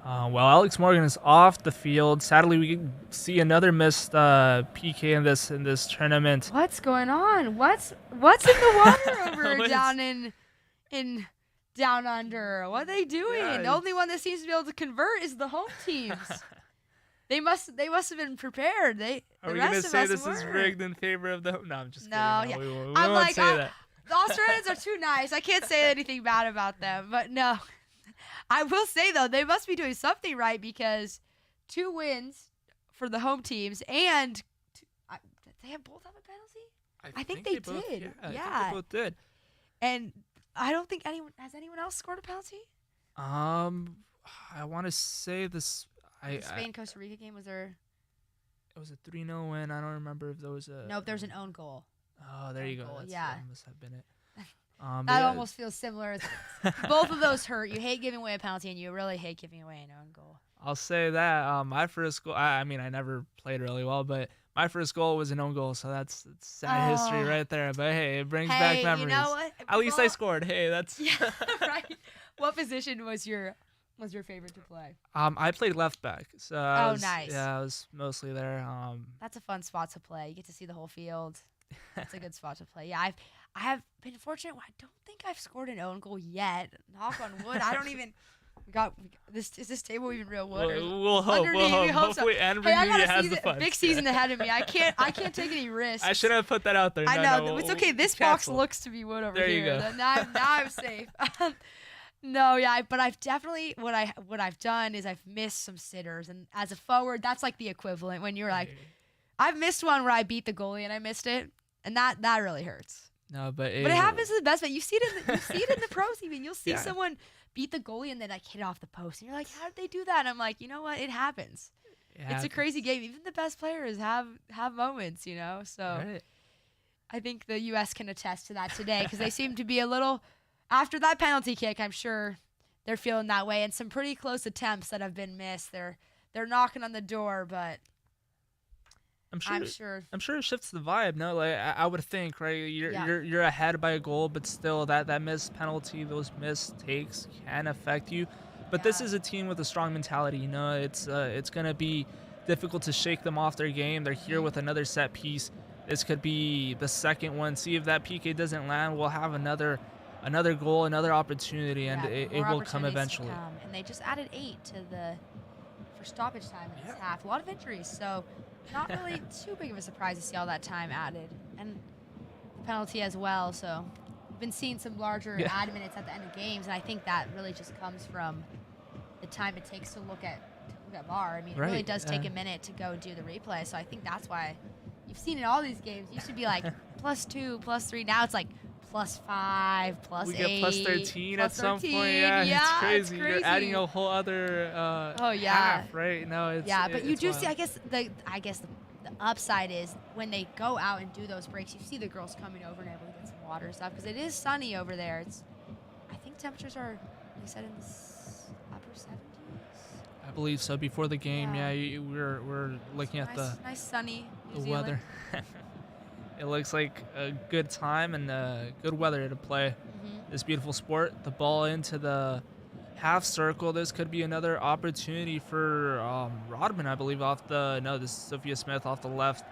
Well, Alex Morgan is off the field. Sadly, we can see another missed PK in this tournament. What's going on? What's in the water over down in down under? What are they doing? The only one that seems to be able to convert is the home teams. They must have been prepared. Are we gonna say this is rigged in favor of the? No, I'm just kidding. No, we I'm won't say that. The Australians are too nice. I can't say anything bad about them. But no. I will say, though, they must be doing something right because 2 wins for the home teams and they both have a penalty? I think they did. I think they both did. And I don't think anyone else scored a penalty? I I want to say this. The Spain Costa Rica game, was there? It was a 3-0 win. I don't remember if there was a. Nope, there's an own goal. Oh, there you go. That must have been it. That almost feels similar. Both of those hurt. You hate giving away a penalty, and you really hate giving away an own goal. I'll say that my first goal. I mean, I never played really well, but my first goal was an own goal, so that's sad history right there. But hey, it brings back memories. You know what? At least I scored. Hey, that's right. What position was your favorite to play? I played left back. So nice. Yeah, I was mostly there. That's a fun spot to play. You get to see the whole field. That's a good spot to play. Yeah, I have been fortunate. I don't think I've scored an own goal yet. Knock on wood. I don't even. We got this. Is this table even real wood? We'll hope. We hope so. Hopefully, Andrew has the fun. Big season ahead of me. I can't take any risks. I should have put that out there. I know. It's okay. This box looks to be wood over here. There you go. Now I'm safe. No, yeah, but I've definitely what I've done is I've missed some sitters, and as a forward, that's like the equivalent when you're like, I've missed one where I beat the goalie and I missed it, and that really hurts. No, but it happens to the best. But you see it in the pros even. You'll see someone beat the goalie and then like hit off the post, and you're like, how did they do that? And I'm like, you know what? It happens. It's a crazy game. Even the best players have moments, you know. So right. I think the U.S. can attest to that today because they seem to be a little. After that penalty kick, I'm sure they're feeling that way, and some pretty close attempts that have been missed. They're knocking on the door, but I'm sure it shifts the vibe. No, like I would think, right? You're ahead by a goal, but still that missed penalty, those missed takes can affect you. But this is a team with a strong mentality. You know, it's gonna be difficult to shake them off their game. They're here with another set piece. This could be the second one. See if that PK doesn't land, we'll have another goal, another opportunity, and it will come eventually. And they just added 8 for stoppage time in this half. A lot of injuries, so not really too big of a surprise to see all that time added. And the penalty as well, so we've been seeing some larger add minutes at the end of games, and I think that really just comes from the time it takes to look at VAR. I mean, it really does take a minute to go do the replay, so I think that's why you've seen in all these games. It used to be like +2, +3. Now it's like +5, +8. We get +13 at some point. Yeah, it's crazy. You're adding a whole other half, right? No, but you do see. I guess the upside is when they go out and do those breaks, you see the girls coming over and able to get some water and stuff because it is sunny over there. I think temperatures are, they said, in the upper 70s. I believe so. Before the game, we're looking at the nice sunny the weather. It looks like a good time and good weather to play this beautiful sport. The ball into the half circle. This could be another opportunity for Rodman, I believe, this is Sophia Smith off the left.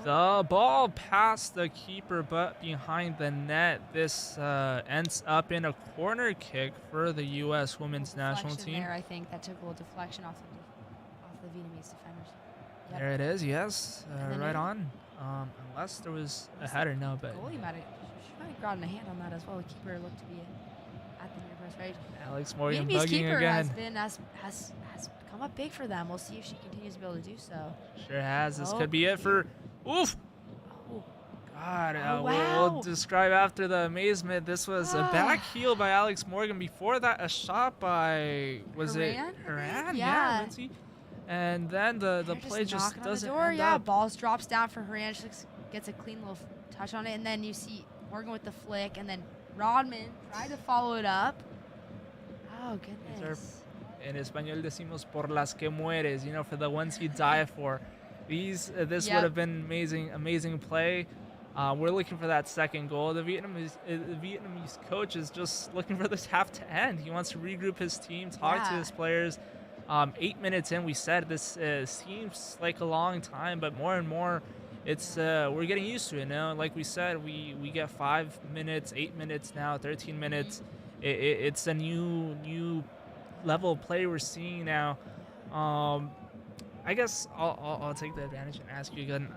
The ball past the keeper, but behind the net. This ends up in a corner kick for the U.S. women's national team. There, I think that took a little deflection off the Vietnamese defenders. Yep. There it is, yes. Right on. Unless there was a header, no, but... Goalie might have gotten a hand on that as well. The keeper looked to be at the near post, right? Alex Morgan Vietnamese bugging keeper again. has come up big for them. We'll see if she continues to be able to do so. Sure has. This could be it for... Oof! Oh. God, wow. we'll describe after the amazement. This was a back heel by Alex Morgan. Before that, a shot by... Was it Horan? Yeah, Lindsay. And then the play just doesn't end up. Balls drops down for Horan. She gets a clean little touch on it. And then you see Morgan with the flick. And then Rodman tried to follow it up. Oh, goodness. In Espanol decimos por las que mueres, for the ones you die for. This would have been amazing play. We're looking for that second goal. The Vietnamese coach is just looking for this half to end. He wants to regroup his team, talk to his players. 8 minutes in, we said this seems like a long time, but more and more, it's we're getting used to it now. Like we said, we get 5 minutes, 8 minutes now, 13 minutes. It's a new level of play we're seeing now. I guess I'll take the advantage and ask you again.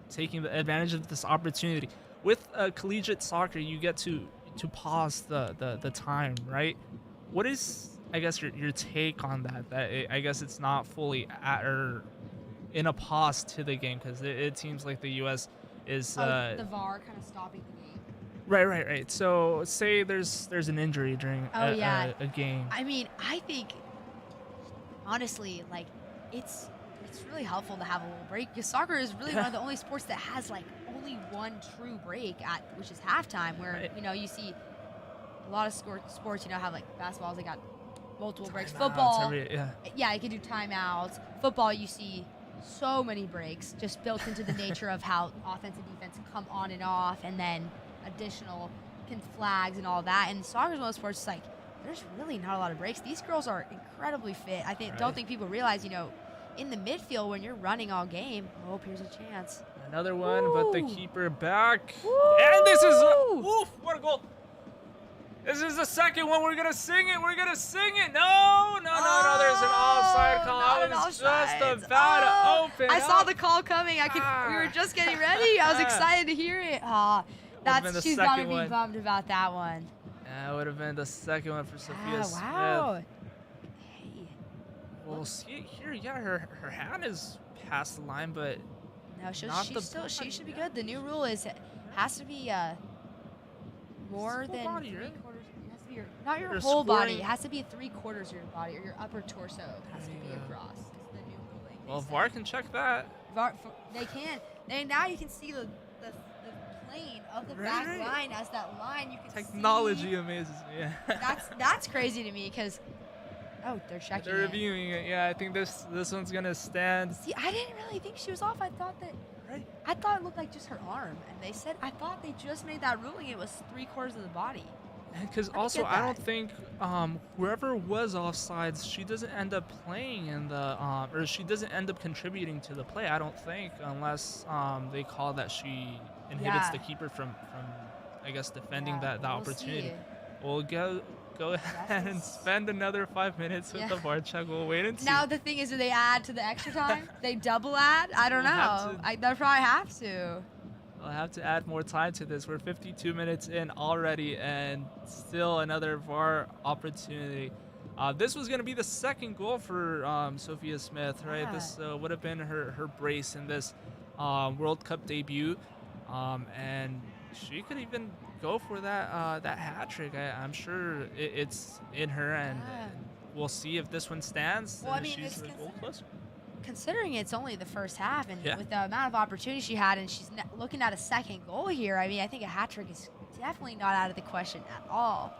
Taking the advantage of this opportunity with collegiate soccer, you get to pause the time, right? What is, I guess, your take on that? I guess it's not fully at or in a pause to the game because it seems like the U.S. is the VAR kind of stopping the game. Right. So say there's an injury during a game. I mean, I think honestly, like it's really helpful to have a little break because soccer is really one of the only sports that has like only one true break which is halftime, where you see a lot of sports have like basketballs, they got multiple breaks. Football, you can do timeouts. Football, you see so many breaks just built into the nature of how offense and defense come on and off, and then additional flags and all that. And soccer is one of those sports, it's like there's really not a lot of breaks. These girls are incredibly fit. Don't think people realize, in the midfield when you're running all game. Oh, here's a chance. Another one, but the keeper back. Woo! And this is what a goal. This is the second one. We're gonna sing it. No. There's an offside call. I was just about to open. I saw the call coming. We were just getting ready. I was excited to hear it. She's gotta be bummed about that one. That would have been the second one for Sophia Smith. Wow. Hey. We'll see it here. Yeah, her hand is past the line, but no, she should be good. The new rule is it has to be more than body, 3/4. It has to be not your whole body. It has to be 3/4 of your body, or your upper torso has to be across. It's the new ruling. Well, VAR can check that. They can. Now you can see the plane of the back line as that line. You can Technology amazes me. Yeah. That's crazy to me because they're checking. They're reviewing it. Yeah, I think this one's gonna stand. See, I didn't really think she was off. I thought it looked like just her arm, and they said I thought they just made that ruling. It was 3/4 of the body. Because also, I don't think whoever was offsides, she doesn't end up playing in the or she doesn't end up contributing to the play. I don't think, unless they call that she inhibits the keeper from I guess defending that opportunity. See. We'll go ahead and spend another 5 minutes with the VAR check. We'll wait and see. Now the thing is, do they add to the extra time? They double add? I don't know. They'll probably have to. I'll have to add more time to this. We're 52 minutes in already, and still another VAR opportunity. This was going to be the second goal for Sophia Smith, right? Yeah. This would have been her brace in this World Cup debut, and she could even go for that hat trick. I'm sure it's in her, and we'll see if this one stands. Well, I mean, she's the goal closer. Considering it's only the first half, and with the amount of opportunity she had, and she's looking at a second goal here, I mean, I think a hat trick is definitely not out of the question at all.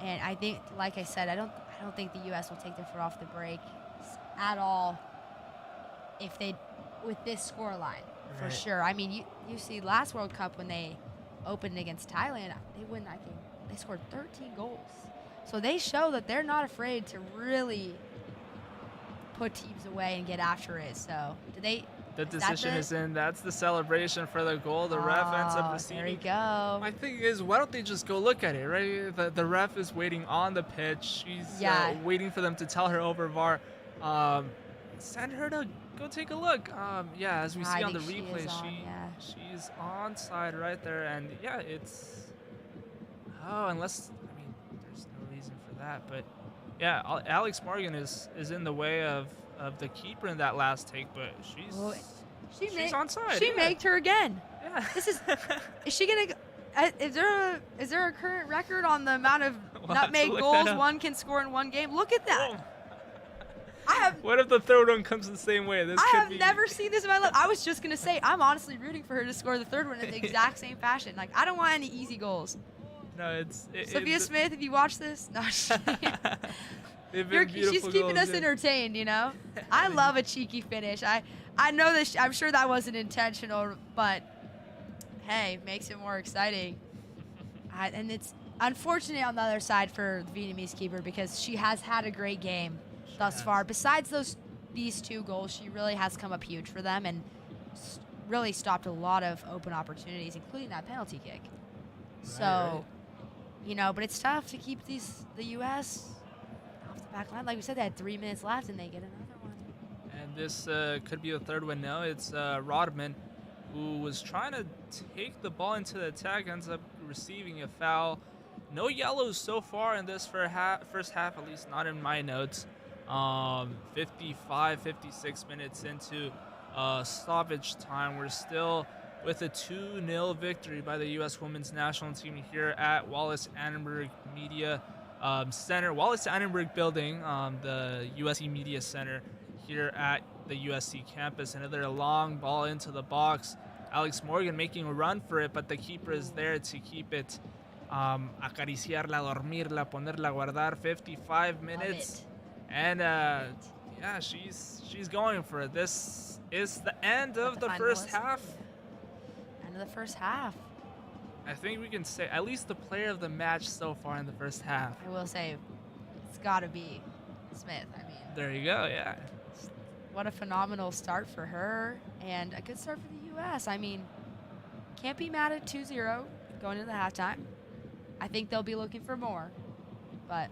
And I think, like I said, I don't think the U.S. will take their foot off the brake at all with this scoreline, for sure. I mean, you see last World Cup when they opened against Thailand, they won that game. They scored 13 goals. So they show that they're not afraid to really put teams away and get after it. So the decision is in. That's the celebration for the goal. The ref ends up receiving. There you go. My thing is, why don't they just go look at it, right? The ref is waiting on the pitch. She's waiting for them to tell her over VAR. Send her to go take a look. As we see on the replay, she's onside right there, and it's unless there's no reason for that, but. Yeah, Alex Morgan is in the way of the keeper in that last take, but she's onside. She made her again. Yeah. Is she gonna? Is there a current record on the amount of nutmeg goals one can score in one game? Look at that. What if the third one comes the same way? I have never seen this in my life. I was just gonna say I'm honestly rooting for her to score the third one in the exact same fashion. Like I don't want any easy goals. No, Sophia Smith, if you watch this, no, she's keeping us entertained, I love a cheeky finish. I know that I'm sure that wasn't intentional, but hey, makes it more exciting. And it's unfortunate on the other side for the Vietnamese keeper because she has had a great game thus far. Besides these two goals, she really has come up huge for them and really stopped a lot of open opportunities, including that penalty kick. So. But it's tough to keep the U.S. off the back line. Like we said, they had 3 minutes left, and they get another one. And this could be a third one now. It's Rodman, who was trying to take the ball into the attack, ends up receiving a foul. No yellows so far in this first half, at least not in my notes. 56 minutes into stoppage time. We're still with a 2-0 victory by the U.S. women's national team here at Wallace Annenberg Media Center, Wallace Annenberg Building, the USC Media Center here at the USC campus. Another long ball into the box. Alex Morgan making a run for it, but the keeper is there to keep it. Acariciarla, dormirla, ponerla, guardar. 55 minutes. And yeah, she's going for it. This is the end of the first half. End of the first half. I think we can say at least the player of the match so far in the first half. I will say, it's got to be Smith. I mean, there you go. Yeah. What a phenomenal start for her, and a good start for the U.S. I mean, can't be mad at 2-0 going into the halftime. I think they'll be looking for more, but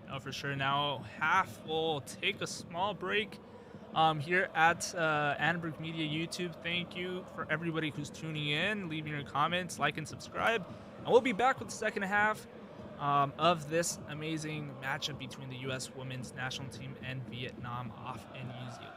no, for sure. Now half will take a small break. Here at Annenberg Media YouTube. Thank you for everybody who's tuning in, leaving your comments, like and subscribe. And we'll be back with the second half of this amazing matchup between the U.S. women's national team and Vietnam off in New Zealand.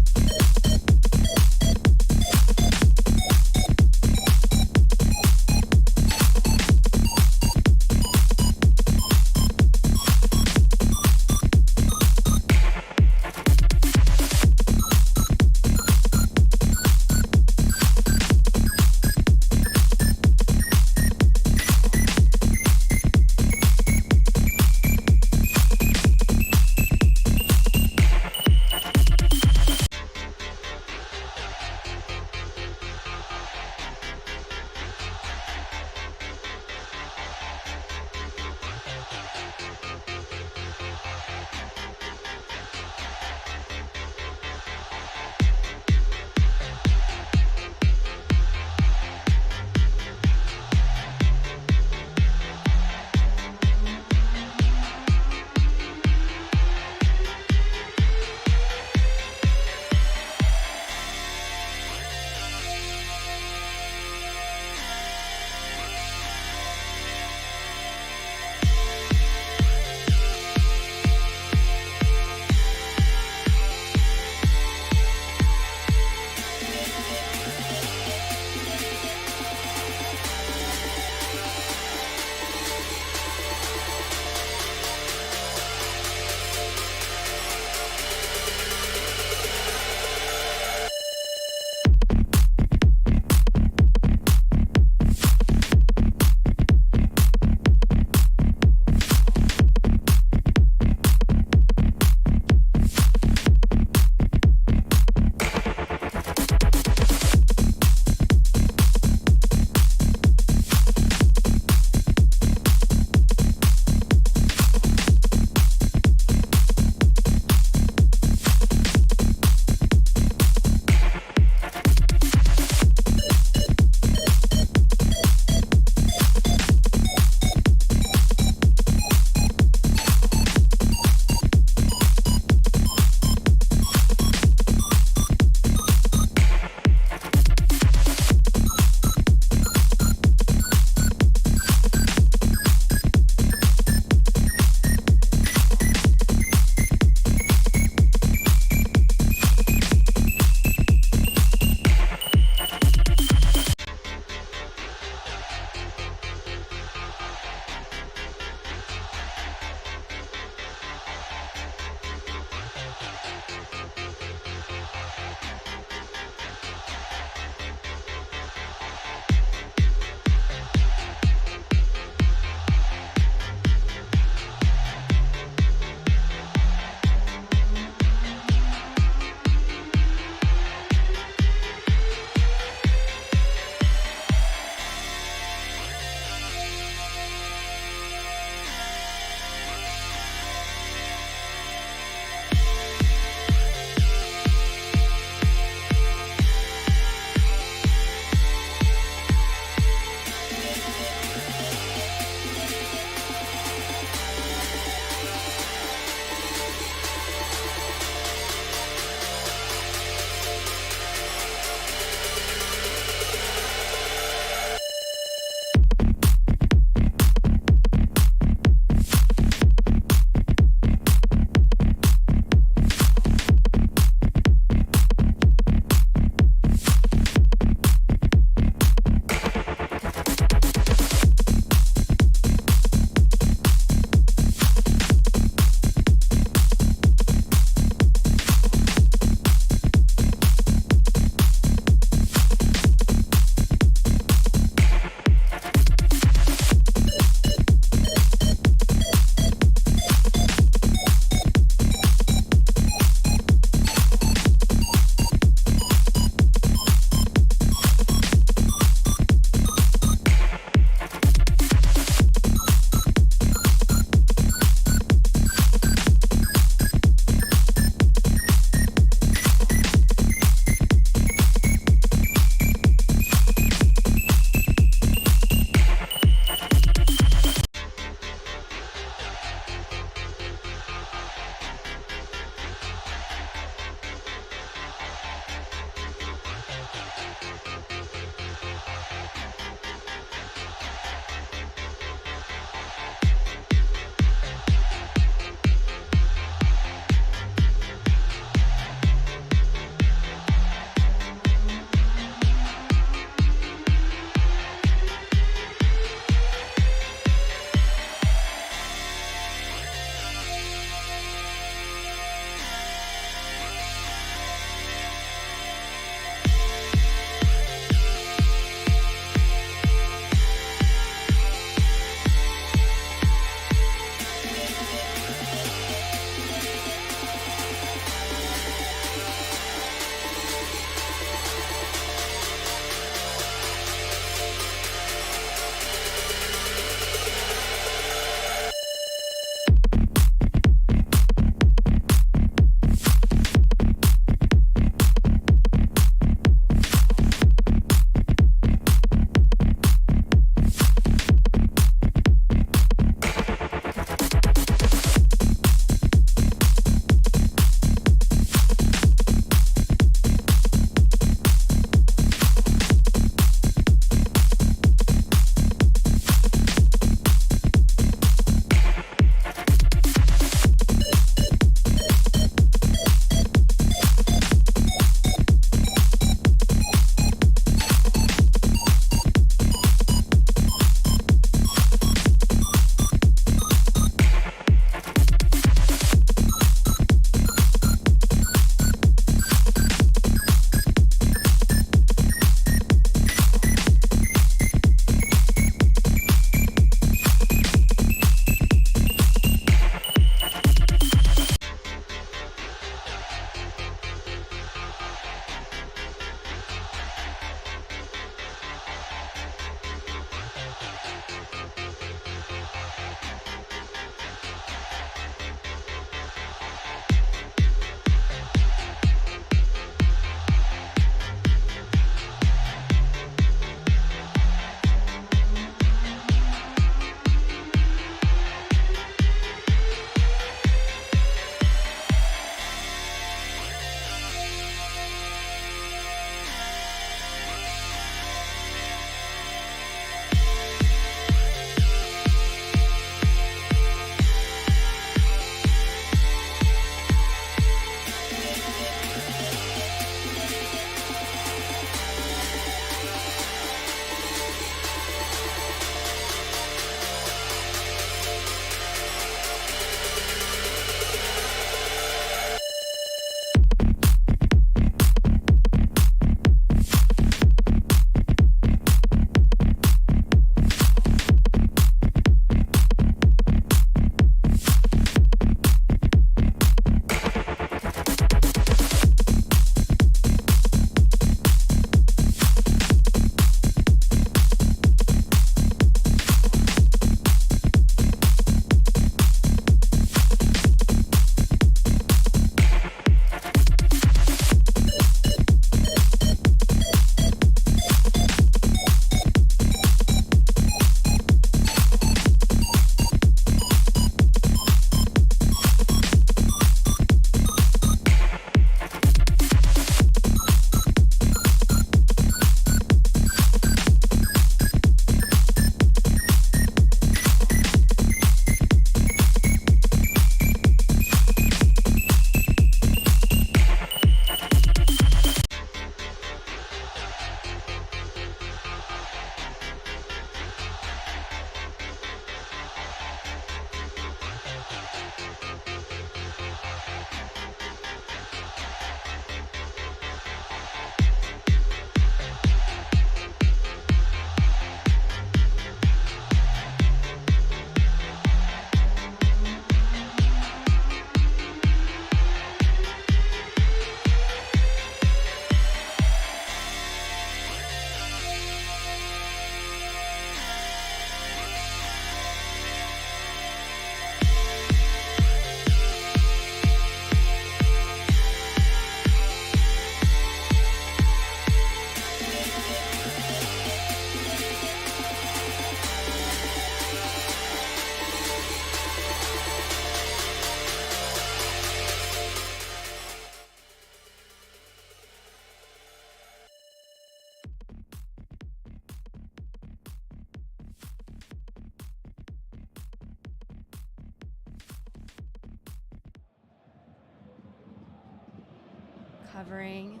covering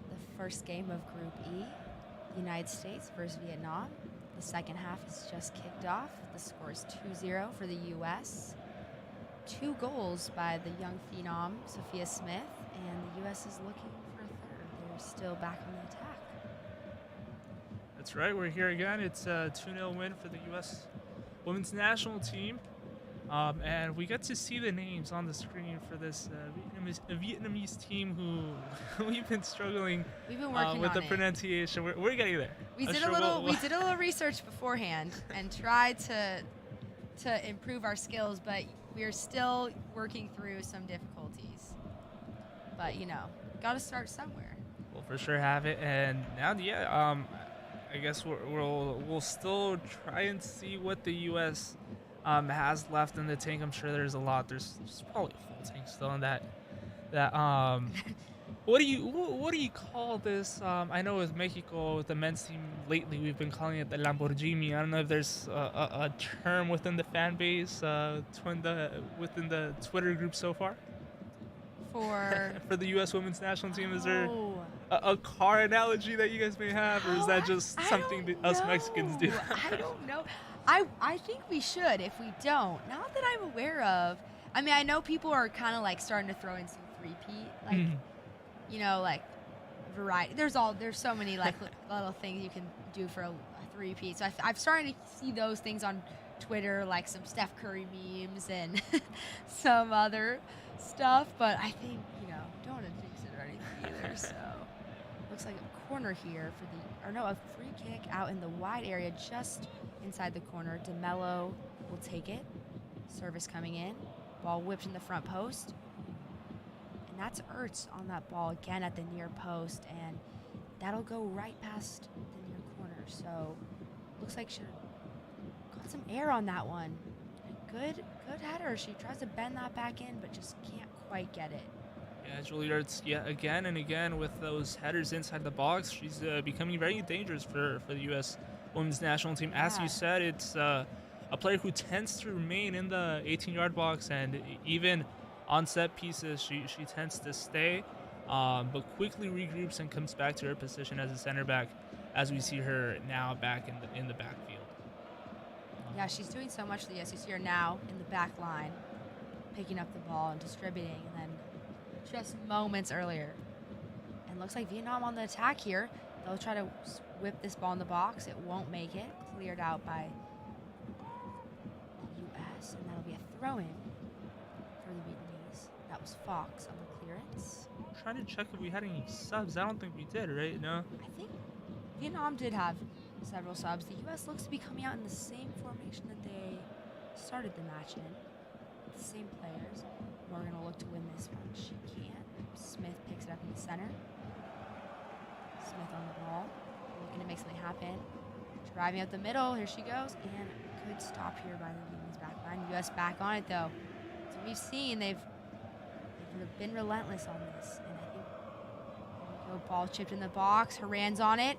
the first game of Group E, United States versus Vietnam. The second half has just kicked off. The score is 2-0 for the U.S. 2 goals by the young phenom, Sophia Smith, and the U.S. is looking for a third. They're still back on the attack. That's right. We're here again. It's a 2-0 win for the U.S. women's national team. And we get to see the names on the screen for this Vietnamese team who we've been struggling We've been working with on the it. pronunciation. We're getting there. We did a little research beforehand and tried to improve our skills, but we're still working through some difficulties. But got to start somewhere. We'll for sure have it. And now, I guess we'll still try and see what the U.S. Has left in the tank. I'm sure there's a lot. There's probably a full tank still in that. What do you call this? I know with Mexico, with the men's team lately, we've been calling it the Lamborghini. I don't know if there's a term within the fan base, within the Twitter group so far. For the U.S. women's national team, is there a car analogy that you guys may have, or is that just something that us Mexicans do? I don't know. I think we should. If we don't, not that I'm aware of. I mean, I know people are kind of like starting to throw in some three-peat, like variety. There's so many like little things you can do for a three-peat. So I've started to see those things on Twitter, like some Steph Curry memes and some other stuff. But I think don't want to jinx it or anything either. So looks like a corner here a free kick out in the wide area just inside the corner. DeMello will take it. Service coming in. Ball whipped in the front post. And that's Ertz on that ball again at the near post. And that'll go right past the near corner. So looks like she got some air on that one. Good header. She tries to bend that back in, but just can't quite get it. Yeah, Julie Ertz, again and again with those headers inside the box. She's becoming very dangerous for the U.S. women's national team. As you said, it's a player who tends to remain in the 18-yard box, and even on set pieces, she tends to stay, but quickly regroups and comes back to her position as a center back, as we see her now back in the backfield. Yeah, she's doing so much for the U.S. You see her now in the back line, picking up the ball and distributing, and then just moments earlier. And looks like Vietnam on the attack here. They'll try to whip this ball in the box. It won't make it. Cleared out by the U.S. And that'll be a throw-in for the Vietnamese. That was Fox on the clearance. I'm trying to check if we had any subs. I don't think we did, right? No? I think Vietnam did have several subs. The U.S. looks to be coming out in the same formation that they started the match in. The same players. Morgan will look to win this one. She can't. Smith picks it up in the center. Smith on the ball. Looking to make something happen. Driving up the middle. Here she goes. And good stop here by the Vietnamese back line. U.S. back on it, though. So we've seen they've been relentless on this. And I think ball chipped in the box. Horan's on it.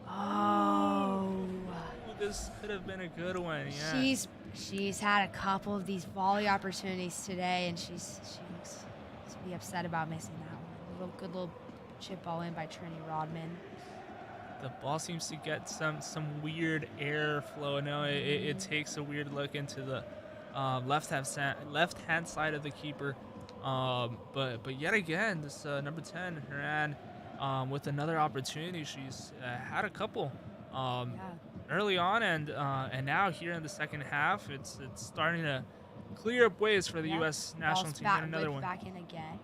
Oh. This could have been a good one, yeah. She's had a couple of these volley opportunities today, and she looks to be upset about missing that one. Good little chip ball in by Trini Rodman. The ball seems to get some weird airflow. No, it takes a weird look into the left-hand side of the keeper. But yet again, this number 10, Horan, with another opportunity. She's had a couple. Early on, and now here in the second half, it's starting to clear up ways for the U.S. national team. Yet another one. Back in again.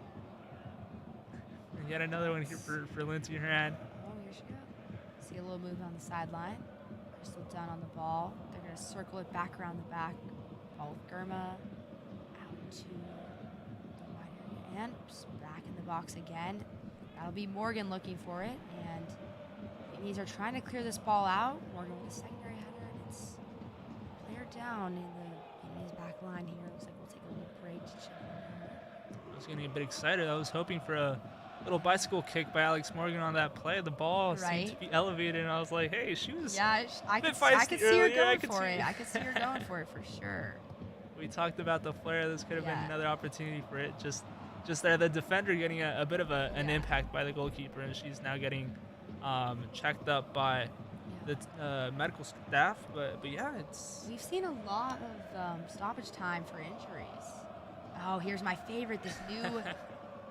And yet another one here for Lindsay Horan. Oh, here she goes. See a little move on the sideline. Crystal Dunn on the ball. They're going to circle it back around the back. Ball with Girma. Out to the wide area. And just back in the box again. That'll be Morgan looking for it. And Vietnamese are trying to clear this ball out. Morgan with a secondary header, and it's cleared down in the Vietnamese back line here. Looks like we'll take a little break to check on her. I was getting a bit excited. I was hoping for a little bicycle kick by Alex Morgan on that play. The ball seemed to be elevated, and I was like, hey, she was I could see her going for it. I could see her going for it for sure. We talked about the flare. This could have been another opportunity for it. Just just there, the defender getting a bit of an impact by the goalkeeper, and she's now getting checked up by the medical staff. But yeah, we've seen a lot of stoppage time for injuries. Oh, here's my favorite,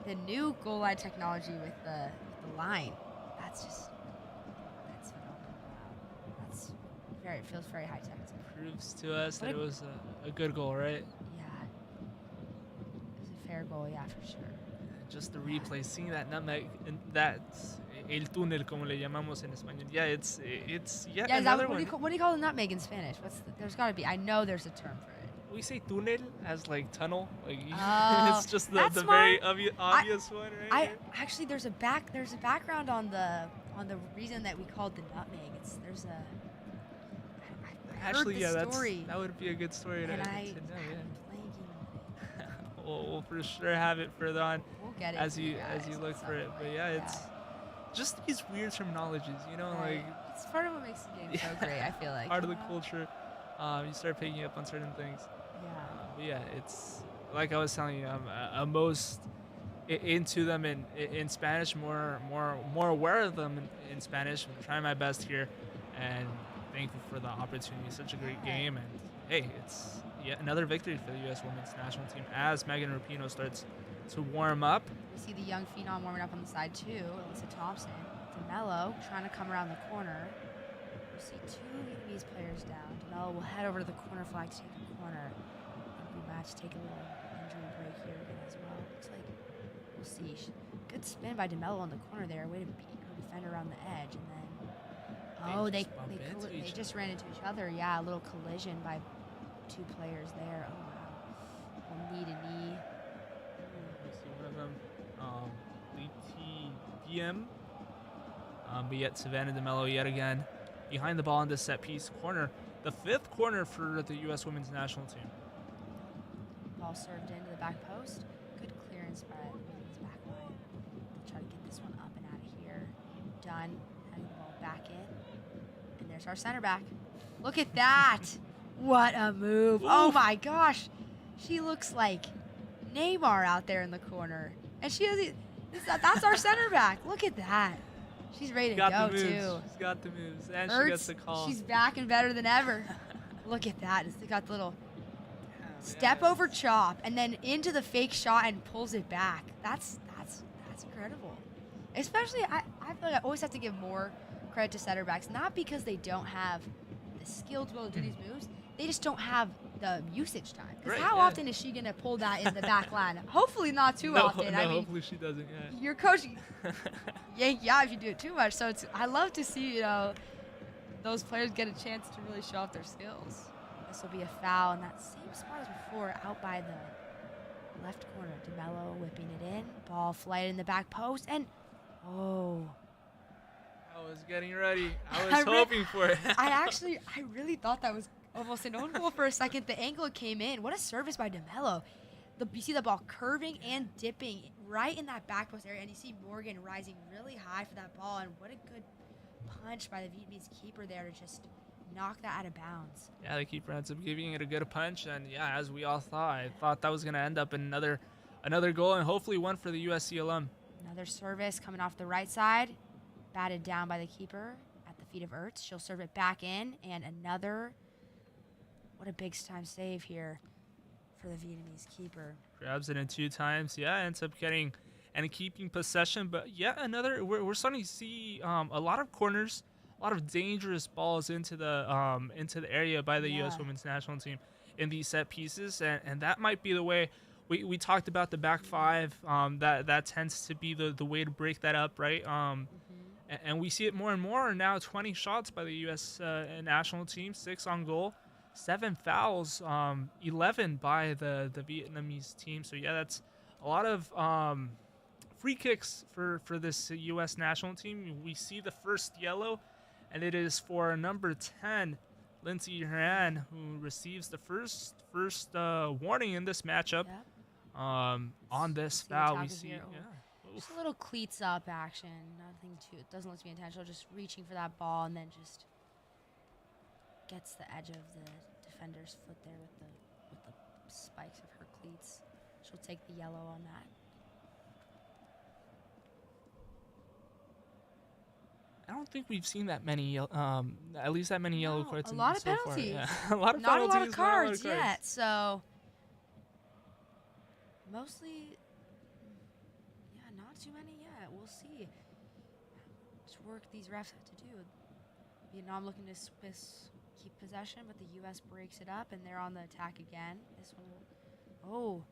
the new goal line technology with the line. That's phenomenal. Wow. It feels very high tech. Proves to us that it was a good goal, right? Yeah. It was a fair goal, yeah, for sure. Just the replay, seeing that nutmeg, that's el túnel, como le llamamos en español. Yeah, it's another one. What do you call the nutmeg in Spanish? There's got to be. I know there's a term for it. We say túnel as like tunnel. Like it's just the very obvious one, right? Actually there's a background on the reason that we called the nutmeg. Actually, yeah, story. That would be a good story to know. Yeah. We'll for sure have it further on. We'll get it as you look for it. But yeah, it's just these weird terminologies, you know, right. Like it's part of what makes the game so great. I feel like part of the culture. You start picking up on certain things. Yeah. But yeah, it's like I was telling you, I'm most into them in Spanish, more aware of them in Spanish. I'm trying my best here, and thankful for the opportunity. Such a great game, and hey, it's yet another victory for the U.S. Women's National Team as Megan Rapinoe starts to warm up. We see the young phenom warming up on the side too. Lisa Thompson, DeMello trying to come around the corner. We see two Vietnamese players down. DeMello will head over to the corner flag to take a corner. And we match take a little injury break here again as well. Looks like we'll see. Good spin by DeMello on the corner there. Way to beat her defender around the edge, and then they just ran into each other. Yeah, a little collision by two players there. Oh wow, one knee to knee. You see one of them, DM. But yet Savannah DeMello yet again behind the ball in this set piece corner. The fifth corner for the U.S. Women's National Team. Ball served into the back post. Good clearance by the women's back line. They'll try to get this one up and out of here. Done. Heading the ball back in. And there's our center back. Look at that. What a move. Oof. Oh my gosh. She looks like Neymar out there in the corner. And that's our center back. Look at that. She's ready to go, too. She's got the moves. And she gets the call. She's back and better than ever. Look at that. It's got the little step over chop and then into the fake shot and pulls it back. That's incredible. Especially, I feel like I always have to give more credit to center backs. Not because they don't have the skill to be able to do these moves. They just don't have the usage time. Because how often is she going to pull that in the back line? Hopefully not too often. No, hopefully she doesn't, yeah. Your coach, if you do it too much. So I love to see, those players get a chance to really show off their skills. This will be a foul in that same spot as before, out by the left corner. DeMello whipping it in. Ball flight in the back post, and I was getting ready. I was hoping for it. I really thought that was almost an own goal for a second. The angle it came in. What a service by DeMello. You see the ball curving and dipping right in that back post area, and you see Morgan rising really high for that ball, and what a good punch by the Vietnamese keeper there to just knock that out of bounds. Yeah, the keeper ends up giving it a good punch, and yeah, as we all thought, I thought that was going to end up in another goal, and hopefully one for the USC alum. Another service coming off the right side, batted down by the keeper at the feet of Ertz. She'll serve it back in, and another. What a big time save here for the Vietnamese keeper. Grabs it in 2 times. Yeah, ends up getting and keeping possession. But yeah, another. We're starting to see a lot of corners, a lot of dangerous balls into the area by the U.S. Women's National Team in these set pieces, and that might be the way. We talked about the back five. That tends to be the way to break that up, right? And we see it more and more now. 20 shots by the U.S. National Team, 6 on goal. 7 fouls, 11 by the Vietnamese team. So yeah, that's a lot of free kicks for this U.S. national team. We see the first yellow, and it is for number 10, Lindsay Horan, who receives the first warning in this matchup. Yep. On this foul, we see just a little cleats up action. Nothing too. It doesn't look to be intentional. Just reaching for that ball and then just gets the edge of the defender's foot there with the spikes of her cleats. She'll take the yellow on that. don't think we've seen that many, at least that many yellow cards. A lot of so penalties. Far. Yeah. a lot of not penalties. A lot of cards yet. So mostly, yeah, not too many yet. We'll see. Much work these refs have to do. Vietnam looking to keep possession, but the U.S. breaks it up, and they're on the attack again. This one will...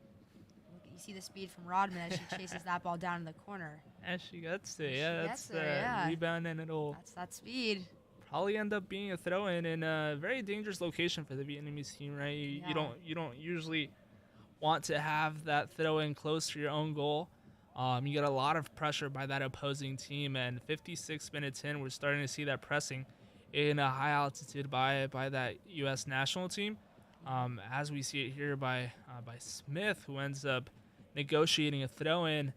you see the speed from Rodman as she chases that ball down in the corner. And she gets it. Yeah, that's the rebound, and it'll... That's that speed. Probably end up being a throw-in in a very dangerous location for the Vietnamese team, right? You don't usually want to have that throw-in close to your own goal. You get a lot of pressure by that opposing team, and 56 minutes in, we're starting to see that pressing in a high altitude by that U.S. national team. As we see it here by Smith, who ends up negotiating a throw-in.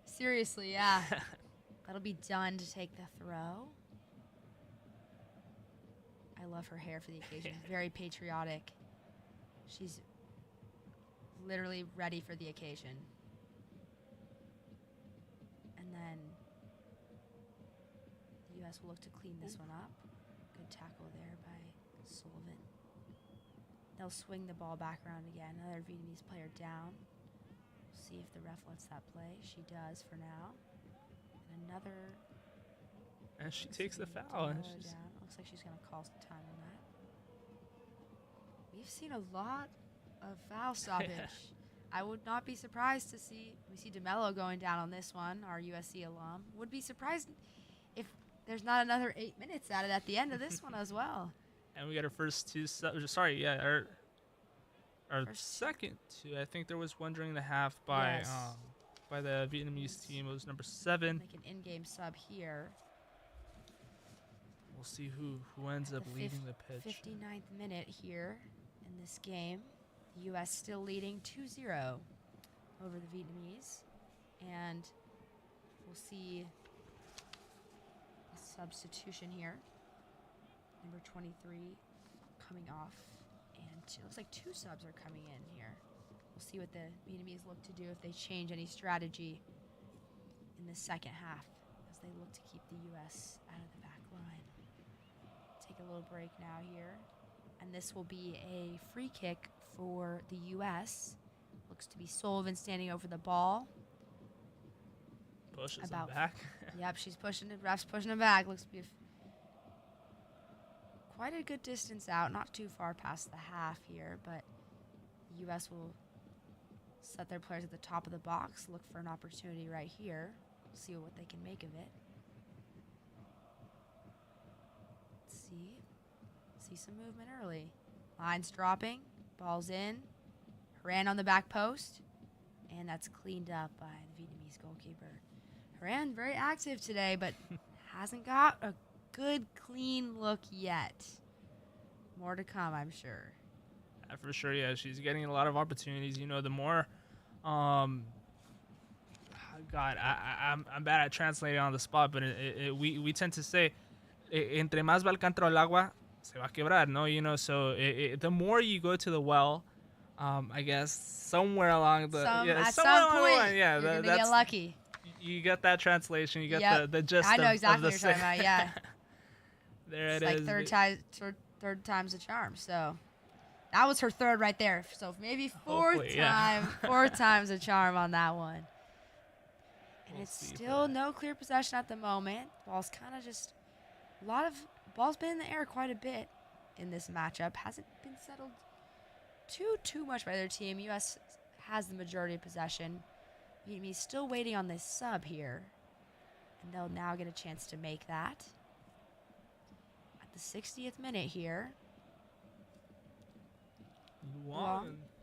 Seriously, yeah. That'll be done to take the throw. I love her hair for the occasion. Very patriotic. She's literally ready for the occasion. And then the U.S. will look to clean this one up. Good tackle there by Sullivan. They'll swing the ball back around again. Another Vietnamese player down. We'll see if the ref lets that play. She does for now. And another... And she takes the foul. And looks like she's going to call some time on that. We've seen a lot of foul stoppage. I would not be surprised to see... We see DeMello going down on this one, our USC alum. Would be surprised if there's not another 8 minutes added at the end of this one as well. And we got our first two... Sorry, yeah, our second two. I think there was one during the half by the Vietnamese team. It was number 7. Like an in-game sub here. We'll see who ends up leading the pitch. 59th minute here in this game. The U.S. still leading 2-0 over the Vietnamese. And we'll see a substitution here. Number 23 coming off. And it looks like 2 subs are coming in here. We'll see what the Vietnamese look to do if they change any strategy in the second half as they look to keep the U.S. out of the back line. Take a little break now here. And this will be a free kick for the U.S. Looks to be Sullivan standing over the ball. Pushes him back. Yep, she's pushing it. Ref's pushing him back. Looks to be quite a good distance out. Not too far past the half here, but the U.S. will set their players at the top of the box. Look for an opportunity right here. See what they can make of it. See some movement early. Lines dropping. Ball's in. Horan on the back post. And that's cleaned up by the Vietnamese goalkeeper. Horan very active today, but hasn't got a good, clean look yet. More to come, I'm sure. For sure, yeah. She's getting a lot of opportunities. You know, the more... God, I'm bad at translating on the spot, but we tend to say, entre más va el cántaro al agua, se va a quebrar, no? You know, so the more you go to the well, I guess somewhere along the... at some point, you're going to get lucky. You get that translation. You get the gist I know of exactly the what you're talking about, yeah. There it's it like is. third time's the charm, so... That was her third right there. So maybe fourth time's a charm on that one. And it's still no clear possession at the moment. Ball's kind of just ball's been in the air quite a bit in this matchup. Hasn't been settled too much by their team. U.S. has the majority of possession. Vietnamese still waiting on this sub here. And they'll now get a chance to make that. At the 60th minute here.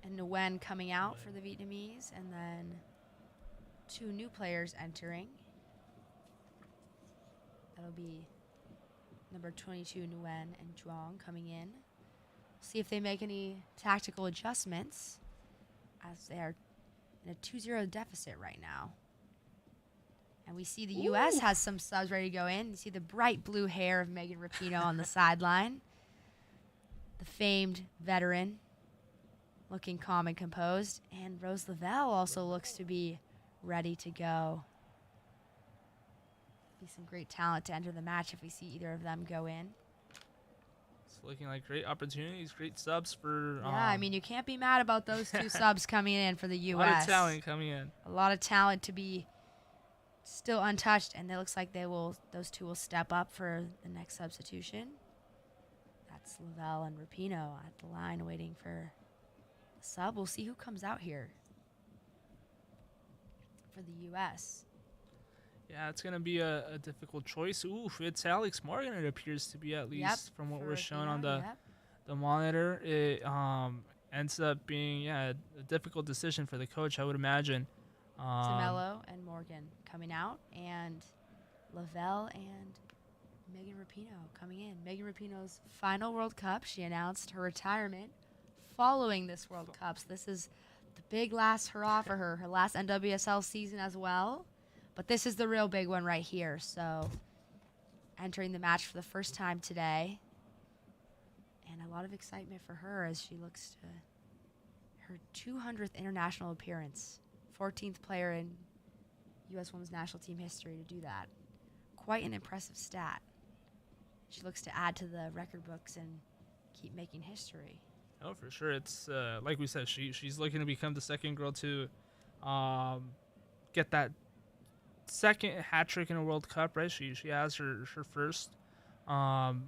And Nguyen coming out for the Vietnamese, and then 2 new players entering. That'll be number 22 Nguyen and Zhuang coming in. See if they make any tactical adjustments, as they are in a 2-0 deficit right now. And we see the U.S. has some subs ready to go in. You see the bright blue hair of Megan Rapinoe on the sideline. The famed veteran. Looking calm and composed. And Rose Lavelle also looks to be ready to go. Be some great talent to enter the match if we see either of them go in. It's looking like great opportunities, great subs for. Yeah, I mean, you can't be mad about those two subs coming in for the U.S. A lot of talent coming in. A lot of talent to be still untouched, and it looks like those two will step up for the next substitution. That's Lavelle and Rapinoe at the line waiting for the sub. We'll see who comes out here for the U.S. Yeah, it's going to be a difficult choice. Oof, it's Alex Morgan, it appears to be, at least from what we're shown on the monitor. It ends up being a difficult decision for the coach, I would imagine. Zamello and Morgan coming out, and Lavelle and Megan Rapinoe coming in. Megan Rapinoe's final World Cup. She announced her retirement following this World Cup. So this is the big last hurrah for her last NWSL season as well. But this is the real big one right here. So entering the match for the first time today. And a lot of excitement for her as she looks to her 200th international appearance. 14th player in U.S. Women's National Team history to do that. Quite an impressive stat. She looks to add to the record books and keep making history. Oh, for sure. It's like we said, she's looking to become the second girl to get that second hat trick in a World Cup, right? She has her first.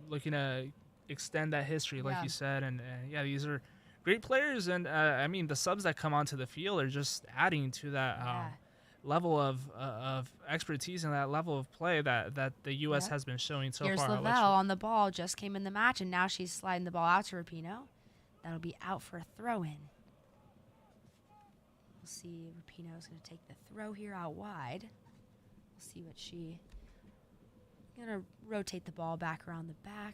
Looking to extend that history, like you said, and these are great players, and I mean the subs that come onto the field are just adding to that level of expertise and that level of play that the U.S. has been showing so Here's far. Here's Lavelle on the ball, just came in the match, and now she's sliding the ball out to Rapinoe. That'll be out for a throw-in. We'll see Rapinoe's going to take the throw here out wide. We'll see what she... Going to rotate the ball back around the back.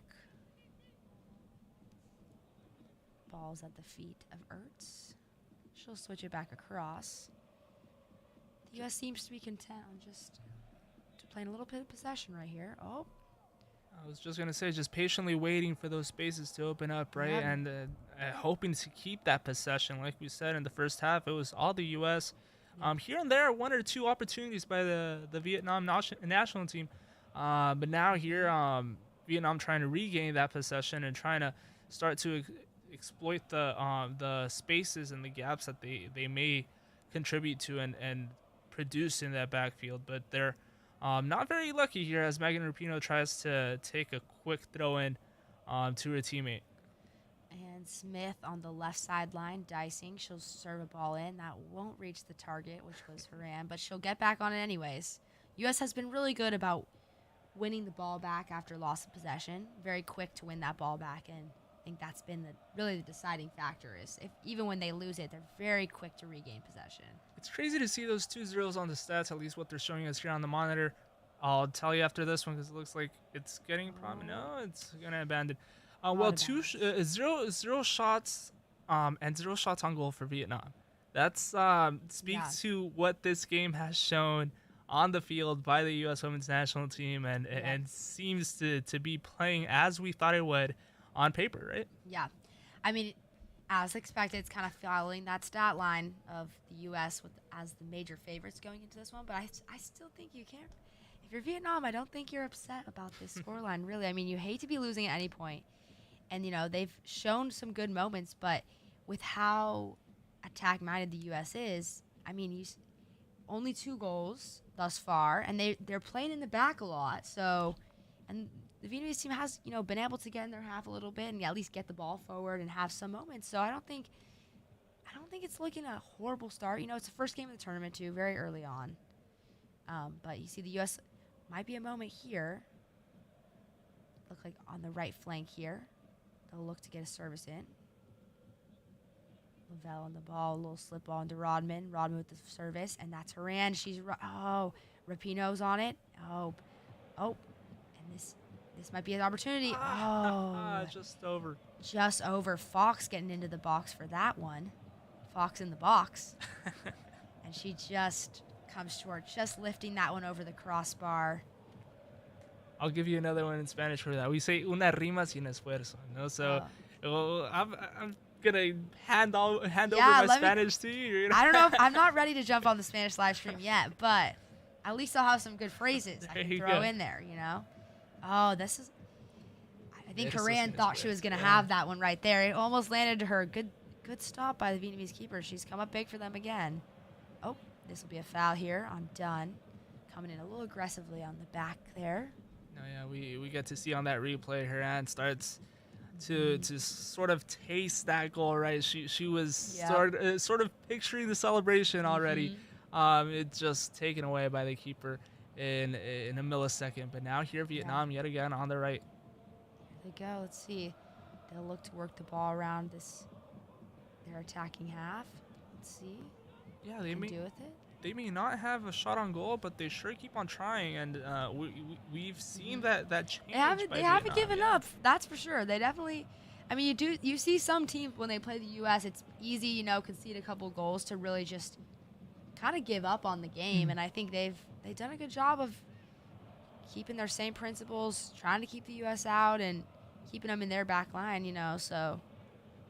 Ball's at the feet of Ertz. She'll switch it back across. The U.S. seems to be content on just playing a little bit of possession right here. Oh. I was just going to say, just patiently waiting for those spaces to open up, right? Yeah. And hoping to keep that possession. Like we said in the first half, it was all the U.S. Here and there, one or two opportunities by the Vietnam national team. But now here, Vietnam trying to regain that possession and trying to start to exploit the spaces and the gaps that they may contribute to and produce in that backfield. But they're not very lucky here as Megan Rapinoe tries to take a quick throw-in to her teammate. And Smith on the left sideline, dicing. She'll serve a ball in. That won't reach the target, which was Horan, but she'll get back on it anyways. U.S. has been really good about winning the ball back after loss of possession. Very quick to win that ball back, and I think that's been really the deciding factor is even when they lose it, they're very quick to regain possession. It's crazy to see those 2 zeros on the stats, at least what they're showing us here on the monitor. I'll tell you after this one because it looks like it's getting no, it's going to abandon. Well, zero shots and 0 shots on goal for Vietnam. That's speaks to what this game has shown on the field by the U.S. Women's National Team and seems to be playing as we thought it would on paper, right? Yeah. I mean, as expected, it's kind of following that stat line of the U.S. as the major favorites going into this one. But I still think you can't. If you're Vietnam, I don't think you're upset about this scoreline, really. I mean, you hate to be losing at any point. And, they've shown some good moments. But with how attack-minded the U.S. is, I mean, only 2 goals thus far. And they're playing in the back a lot. So, and the Vietnamese team has, been able to get in their half a little bit and at least get the ball forward and have some moments. So I don't think it's looking a horrible start. It's the first game of the tournament too, very early on. But you see the U.S. might be a moment here. Look like on the right flank here. They'll look to get a service in. Lavelle on the ball, a little slip ball into Rodman. Rodman with the service, and that's Horan. Rapinoe's on it. And this might be an opportunity. Just over. Just over. Fox getting into the box for that one. Fox in the box. And she just comes short, just lifting that one over the crossbar. I'll give you another one in Spanish for that. We say una rima sin esfuerzo. So I'm gonna hand over my Spanish to you. I don't know. I'm not ready to jump on the Spanish live stream yet, but at least I'll have some good phrases I can throw in there, you know? Oh, this is... I think Horan thought she was going to have that one right there. It almost landed to her. Good stop by the Vietnamese keeper. She's come up big for them again. Oh, this will be a foul here on Dunn. Coming in a little aggressively on the back there. No, yeah, we get to see on that replay, Horan starts to sort of taste that goal, right? She was sort of picturing the celebration already. It's just taken away by the keeper in a millisecond. But now here, Vietnam yet again on the right. Here they go. Let's see. They'll look to work the ball around their attacking half. Let's see. Yeah, they may do with it. They may not have a shot on goal, but they sure keep on trying, and we've seen that change. They haven't given up. That's for sure. They definitely. I mean, you see some teams when they play the U.S. It's easy, you know, concede a couple goals to really just kind of give up on the game, and I think they've done a good job of keeping their same principles, trying to keep the U.S. out and keeping them in their back line, you know. So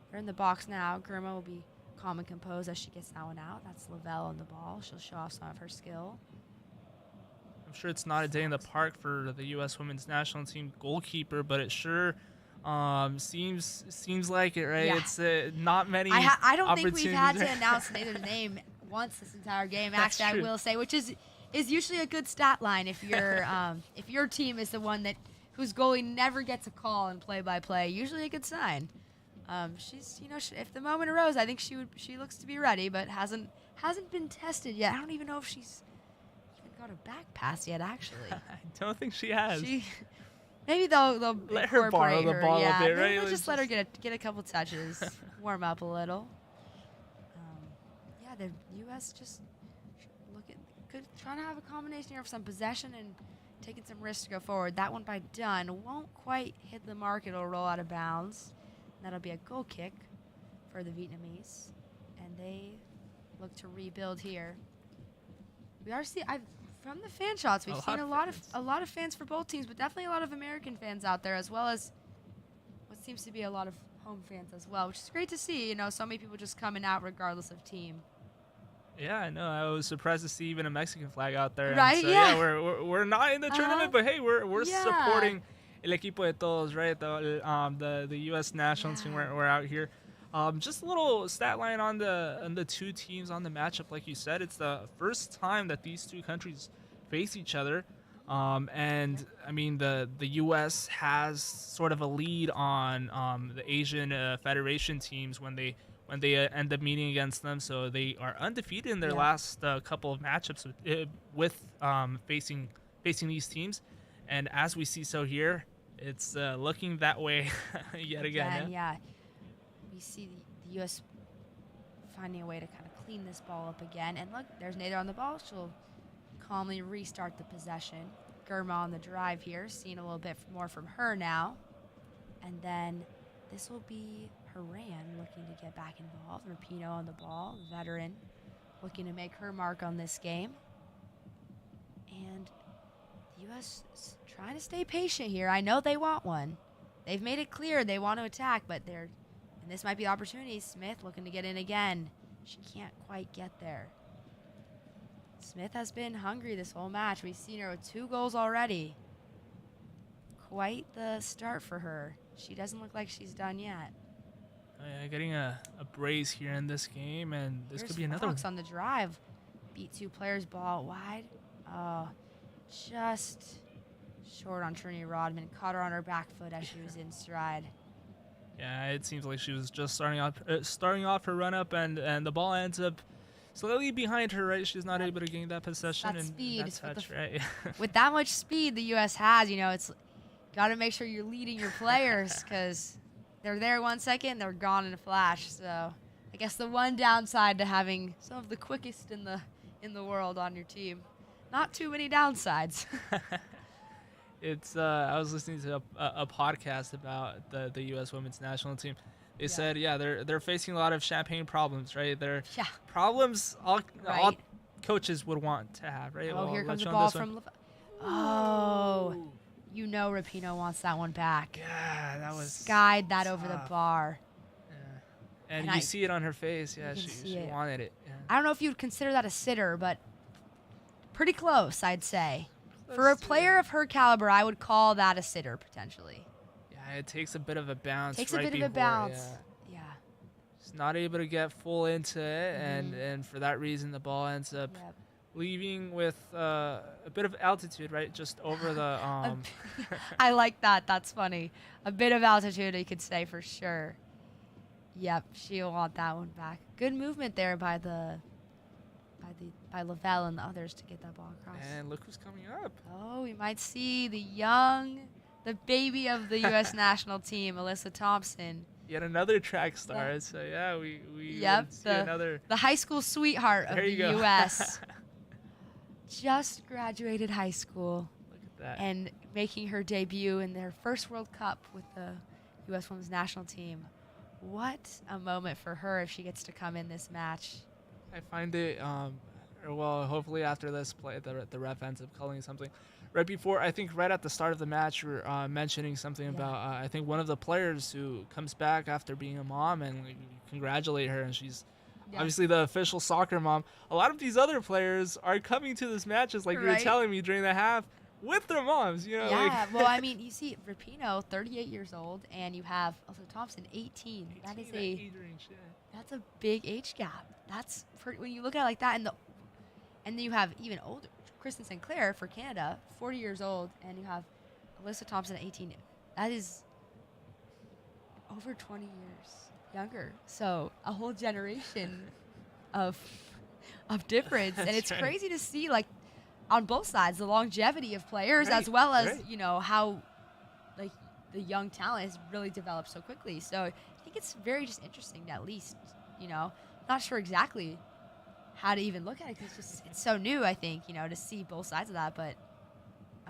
they're in the box now. Germa will be calm and composed as she gets that one out. That's Lavelle on the ball. She'll show off some of her skill. I'm sure it's not a day in the park for the U.S. women's national team goalkeeper, but it sure seems like it, right? Yeah. It's not many. I don't think we've had to announce Nathan's name once this entire game. Actually, I will say, which is usually a good stat line if your team is the one whose goalie never gets a call in play-by-play. Usually a good sign. She's, you know, if the moment arose, I think she looks to be ready, but hasn't been tested yet. I don't even know if she's even got a back pass yet. Actually, I don't think she has. Maybe they'll let her borrow the ball a bit, right? They'll just let her get a couple touches, warm up a little. The U.S. just trying to have a combination here of some possession and taking some risks to go forward. That one by Dunn won't quite hit the mark. It'll roll out of bounds. That'll be a goal kick for the Vietnamese, and they look to rebuild here. We are from the fan shots. We've seen a lot of fans for both teams, but definitely a lot of American fans out there, as well as what seems to be a lot of home fans as well, which is great to see. You know, so many people just coming out regardless of team. Yeah, I know. I was surprised to see even a Mexican flag out there. Right? So, yeah, we're not in the tournament, but hey, we're supporting El Equipo de Todos, right? The U.S. national team. We're out here. Just a little stat line on the two teams on the matchup. Like you said, it's the first time that these two countries face each other. And I mean, the U.S. has sort of a lead on the Asian Federation teams when they end up meeting against them. So they are undefeated in their last couple of matchups with facing these teams. And as we see so here, it's looking that way yet again. Yeah. We see the U.S. finding a way to kind of clean this ball up again. And look, there's Nathan on the ball. She'll calmly restart the possession. Germa on the drive here, seeing a little bit more from her now. And then this will be Horan looking to get back involved. Rapinoe on the ball, veteran, looking to make her mark on this game. And the U.S. is trying to stay patient here. I know they want one. They've made it clear they want to attack, but and this might be the opportunity. Smith looking to get in again. She can't quite get there. Smith has been hungry this whole match. We've seen her with 2 goals already. Quite the start for her. She doesn't look like she's done yet. Getting a brace here in this game, and this could be another Fox on the drive. Beat 2 players, ball wide. Oh, just short on Trinity Rodman. Caught her on her back foot as she was in stride. Yeah, it seems like she was just starting off her run up, and the ball ends up slightly behind her. Right, she's not able to gain that possession and speed. that touch. Right, with that much speed the U.S. has, you know, it's got to make sure you're leading your players because they're there 1 second, they're gone in a flash. So I guess the one downside to having some of the quickest in the world on your team. Not too many downsides. It's I was listening to a podcast about the U.S. women's national team. They said, they're facing a lot of champagne problems, right? They're problems all coaches would want to have, right? Oh, here comes the ball from Oh, you know Rapinoe wants that one back. Yeah, that was skied that over the bar. Yeah, and you see it on her face. Yeah, she wanted it. Yeah. I don't know if you'd consider that a sitter, but pretty close, I'd say. For a player of her caliber, I would call that a sitter, potentially. Yeah, it takes a bit of a bounce. Takes right a bit before, of a bounce. Yeah. She's not able to get full into it, and for that reason, the ball ends up leaving with a bit of altitude, right, just over the. I like that. That's funny. A bit of altitude, you could say for sure. Yep, she'll want that one back. Good movement there by Lavelle and the others to get that ball across. And look who's coming up. Oh, we might see the baby of the U.S. national team, Alyssa Thompson. Yet another track star. So yeah, we see another. The high school sweetheart of the U.S. Just graduated high school. Look at that. And making her debut in their first World Cup with the U.S. Women's National Team. What a moment for her if she gets to come in this match. I find it, hopefully after this play, the ref ends up calling something. Right before, I think right at the start of the match, we were mentioning something about, I think one of the players who comes back after being a mom, and we congratulate her, and she's obviously the official soccer mom. A lot of these other players are coming to this match, as like you were telling me during the half, with their moms, Yeah, well, I mean, you see Rapinoe, 38 years old, and you have also Thompson, 18. That is that's a big age gap. That's when you look at it like that, and then you have even older Kristen Sinclair for Canada, 40 years old, and you have Alyssa Thompson, 18. That is over 20 years younger. So a whole generation of difference, and it's crazy to see like. On both sides, the longevity of players as well as, how like the young talent has really developed so quickly. So I think it's very just interesting to at least, not sure exactly how to even look at it because it's so new, I think, to see both sides of that. But,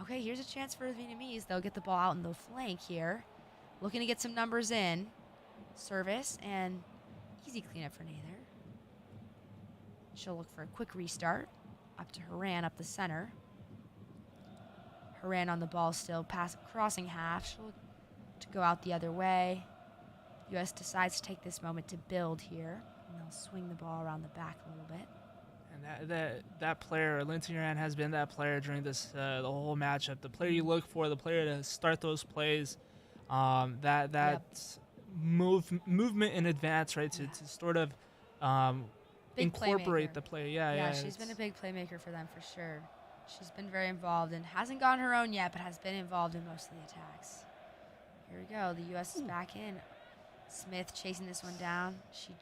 okay, here's a chance for the Vietnamese. They'll get the ball out in the flank here. Looking to get some numbers in. Service and easy cleanup for Nather. She'll look for a quick restart. Up to Horan up the center. Horan on the ball still, crossing half. She'll to go out the other way. U.S. decides to take this moment to build here, and they'll swing the ball around the back a little bit. And that player, Lindsay Horan, has been that player during this the whole matchup. The player you look for, the player to start those plays, movement in advance, right? To sort of. Incorporate the play. Yeah, she's been a big playmaker for them for sure. She's been very involved and hasn't gotten her own yet, but has been involved in most of the attacks. Here we go. The U.S. is back in. Smith chasing this one down. She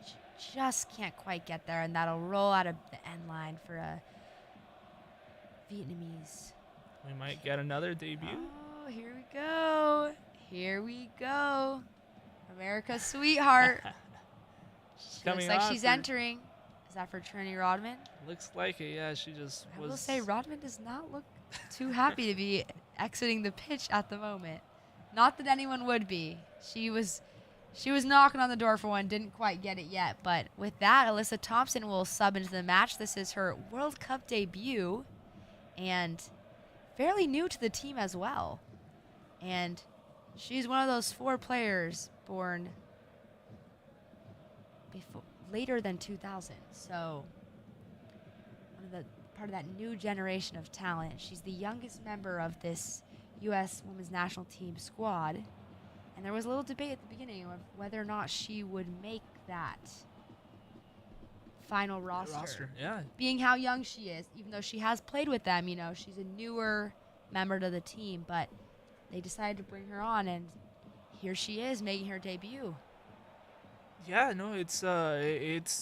just can't quite get there, and that'll roll out of the end line for a Vietnamese. We might get another debut. Oh, here we go. Here we go. America's sweetheart. Looks like she's entering. Is that for Trinity Rodman? Looks like it, yeah. She just I will say Rodman does not look too happy to be exiting the pitch at the moment. Not that anyone would be. She was knocking on the door for one, didn't quite get it yet. But with that, Alyssa Thompson will sub into the match. This is her World Cup debut and fairly new to the team as well. And she's one of those 4 players born later than 2000, so part of that new generation of talent. She's the youngest member of this U.S. Women's National Team squad, and there was a little debate at the beginning of whether or not she would make that final roster. Yeah. Being how young she is, even though she has played with them, she's a newer member to the team, but they decided to bring her on, and here she is making her debut. Yeah, no, it's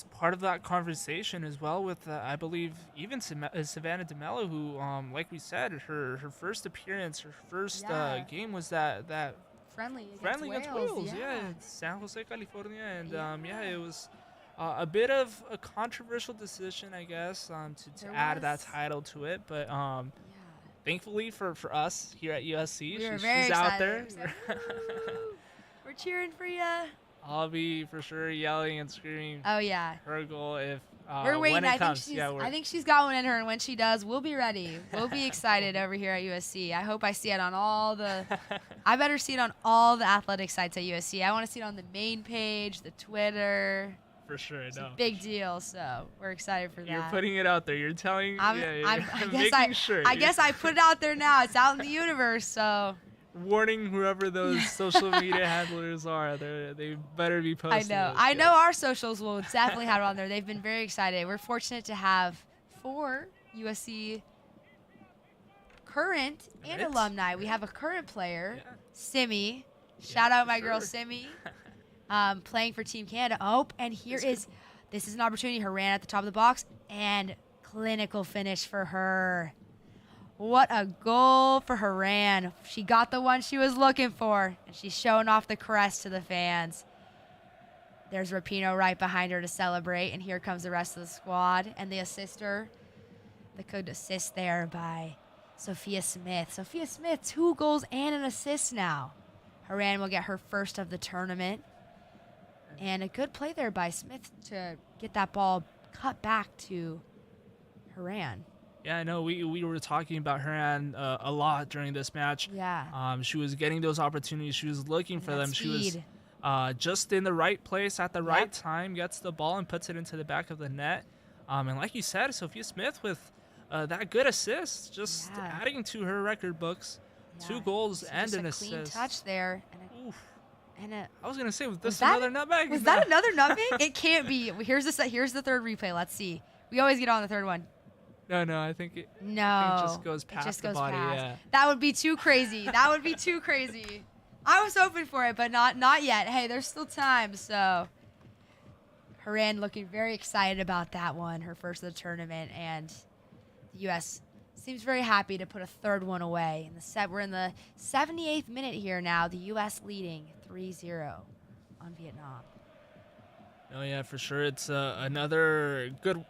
part of that conversation as well with I believe even Savannah DeMello, who like we said, her first appearance, her first game was that friendly against Wales. Yeah, in San Jose, California, and it was a bit of a controversial decision, I guess, to add that title to it, but thankfully for us here at USC, she's out there. We're cheering for you. I'll be for sure yelling and screaming. Oh yeah, her goal if we're waiting. When it comes. I think she's got one in her, and when she does, we'll be ready. We'll be excited over here at USC. I hope I see it on all the. I better see it on all the athletic sites at USC. I want to see it on the main page, the Twitter, For sure, It's no. a big deal, so we're excited for that. You're putting it out there. You're telling. I guess I put it out there now. It's out in the universe, so. Warning whoever those social media handlers are, they better be posting. I know our socials will definitely have it on there. They've been very excited. We're fortunate to have 4 USC current and alumni. We have a current player, Simi. Shout out my girl Simi, playing for Team Canada. Oh, and this is an opportunity. Horan at the top of the box, and clinical finish for her. What a goal for Horan. She got the one she was looking for, and she's showing off the crest to the fans. There's Rapinoe right behind her to celebrate, and here comes the rest of the squad. And the assister, the good assist there by Sophia Smith. Sophia Smith, 2 goals and an assist now. Horan will get her first of the tournament. And a good play there by Smith to get that ball cut back to Horan. Yeah, I know. We were talking about Horan a lot during this match. Yeah. She was getting those opportunities. She was looking for them. Speed. She was just in the right place at the right time, gets the ball and puts it into the back of the net. And like you said, Sophia Smith with that good assist, just adding to her record books. 2 goals and an assist. Clean touch there. I was going to say, was this another nutmeg? Was that another nutmeg? It can't be. Here's the third replay. Let's see. We always get on the third one. No, I think it just goes past the body. Yeah. That would be too crazy. I was hoping for it, but not yet. Hey, there's still time. So Horan looking very excited about that one, her first of the tournament, and the U.S. seems very happy to put a third one away. We're in the 78th minute here now. The U.S. leading 3-0 on Vietnam. Oh yeah, for sure. It's another good.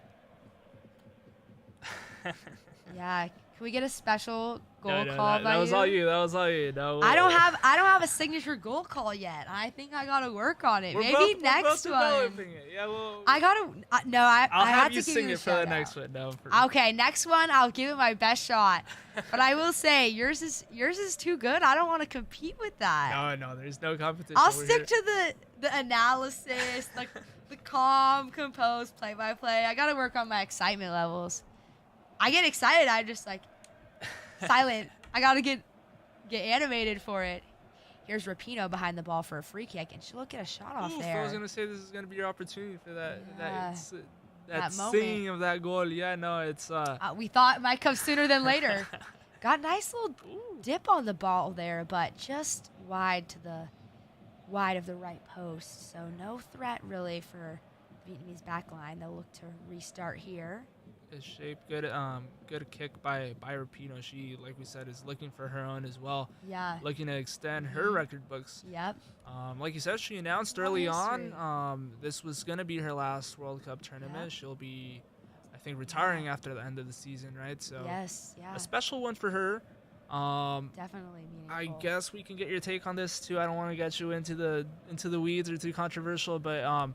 Yeah, can we get a special goal call by that was you? all you. That was all you. No, I don't have a signature goal call yet. I think I gotta work on it. Maybe next one. It. Yeah, well, I gotta. No, I'll have to you give sing you it for the next one. No. Okay, next one I'll give it my best shot. But I will say yours is too good. I don't want to compete with that. No, there's no competition. I'll stick to the analysis, like the calm, composed play-by-play. I gotta work on my excitement levels. I get excited. I just silent. I gotta get animated for it. Here's Rapinoe behind the ball for a free kick, and she'll get a shot off there. I was gonna say this is gonna be your opportunity for that. Yeah, that moment. singing of that goal. Yeah, no, it's. We thought it might come sooner than later. Got a nice little dip on the ball there, but just wide of the right post. So no threat really for the Vietnamese back line. They'll look to restart here. Good shape, good kick by Rapinoe. She, like we said, is looking for her own as well. Yeah. Looking to extend her record books. Yep. Like you said, she announced early on this was going to be her last World Cup tournament. Yep. She'll be, I think, retiring after the end of the season, right? So yes, yeah. A special one for her. Definitely meaningful. I guess we can get your take on this too. I don't want to get you into the weeds or too controversial, but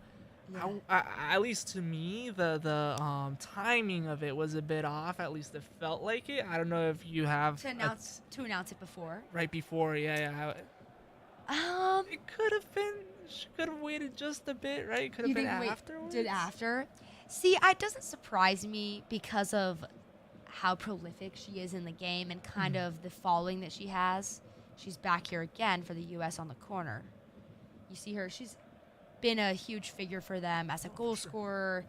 at least to me, the timing of it was a bit off. At least it felt like it. I don't know if you have to announce it before. Right before, yeah. It could have been. She could have waited just a bit, right? Could have been afterwards. Did after? See, it doesn't surprise me because of how prolific she is in the game and kind of the following that she has. She's back here again for the U.S. on the corner. You see her. She's been a huge figure for them as a goal scorer,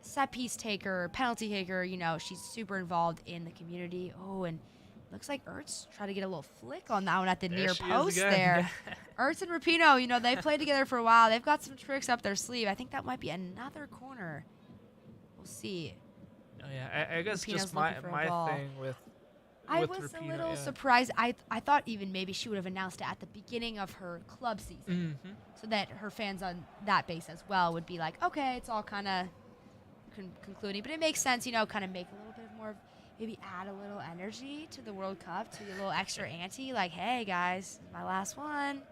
set piece taker, penalty taker. You know, she's super involved in the community. Oh, and looks like Ertz tried to get a little flick on that one at the near post there. Ertz and Rapinoe, you know, they played together for a while. They've got some tricks up their sleeve. I think that might be another corner. We'll see. Oh, yeah, I guess Rapinoe's just my thing with I was Rapinoe, a little surprised. I thought even maybe she would have announced it at the beginning of her club season, so that her fans on that base as well would be like, okay, it's all kind of concluding. But it makes sense, you know, kind of make a little bit more, maybe add a little energy to the World Cup, to a little extra ante. Like, hey guys, my last one.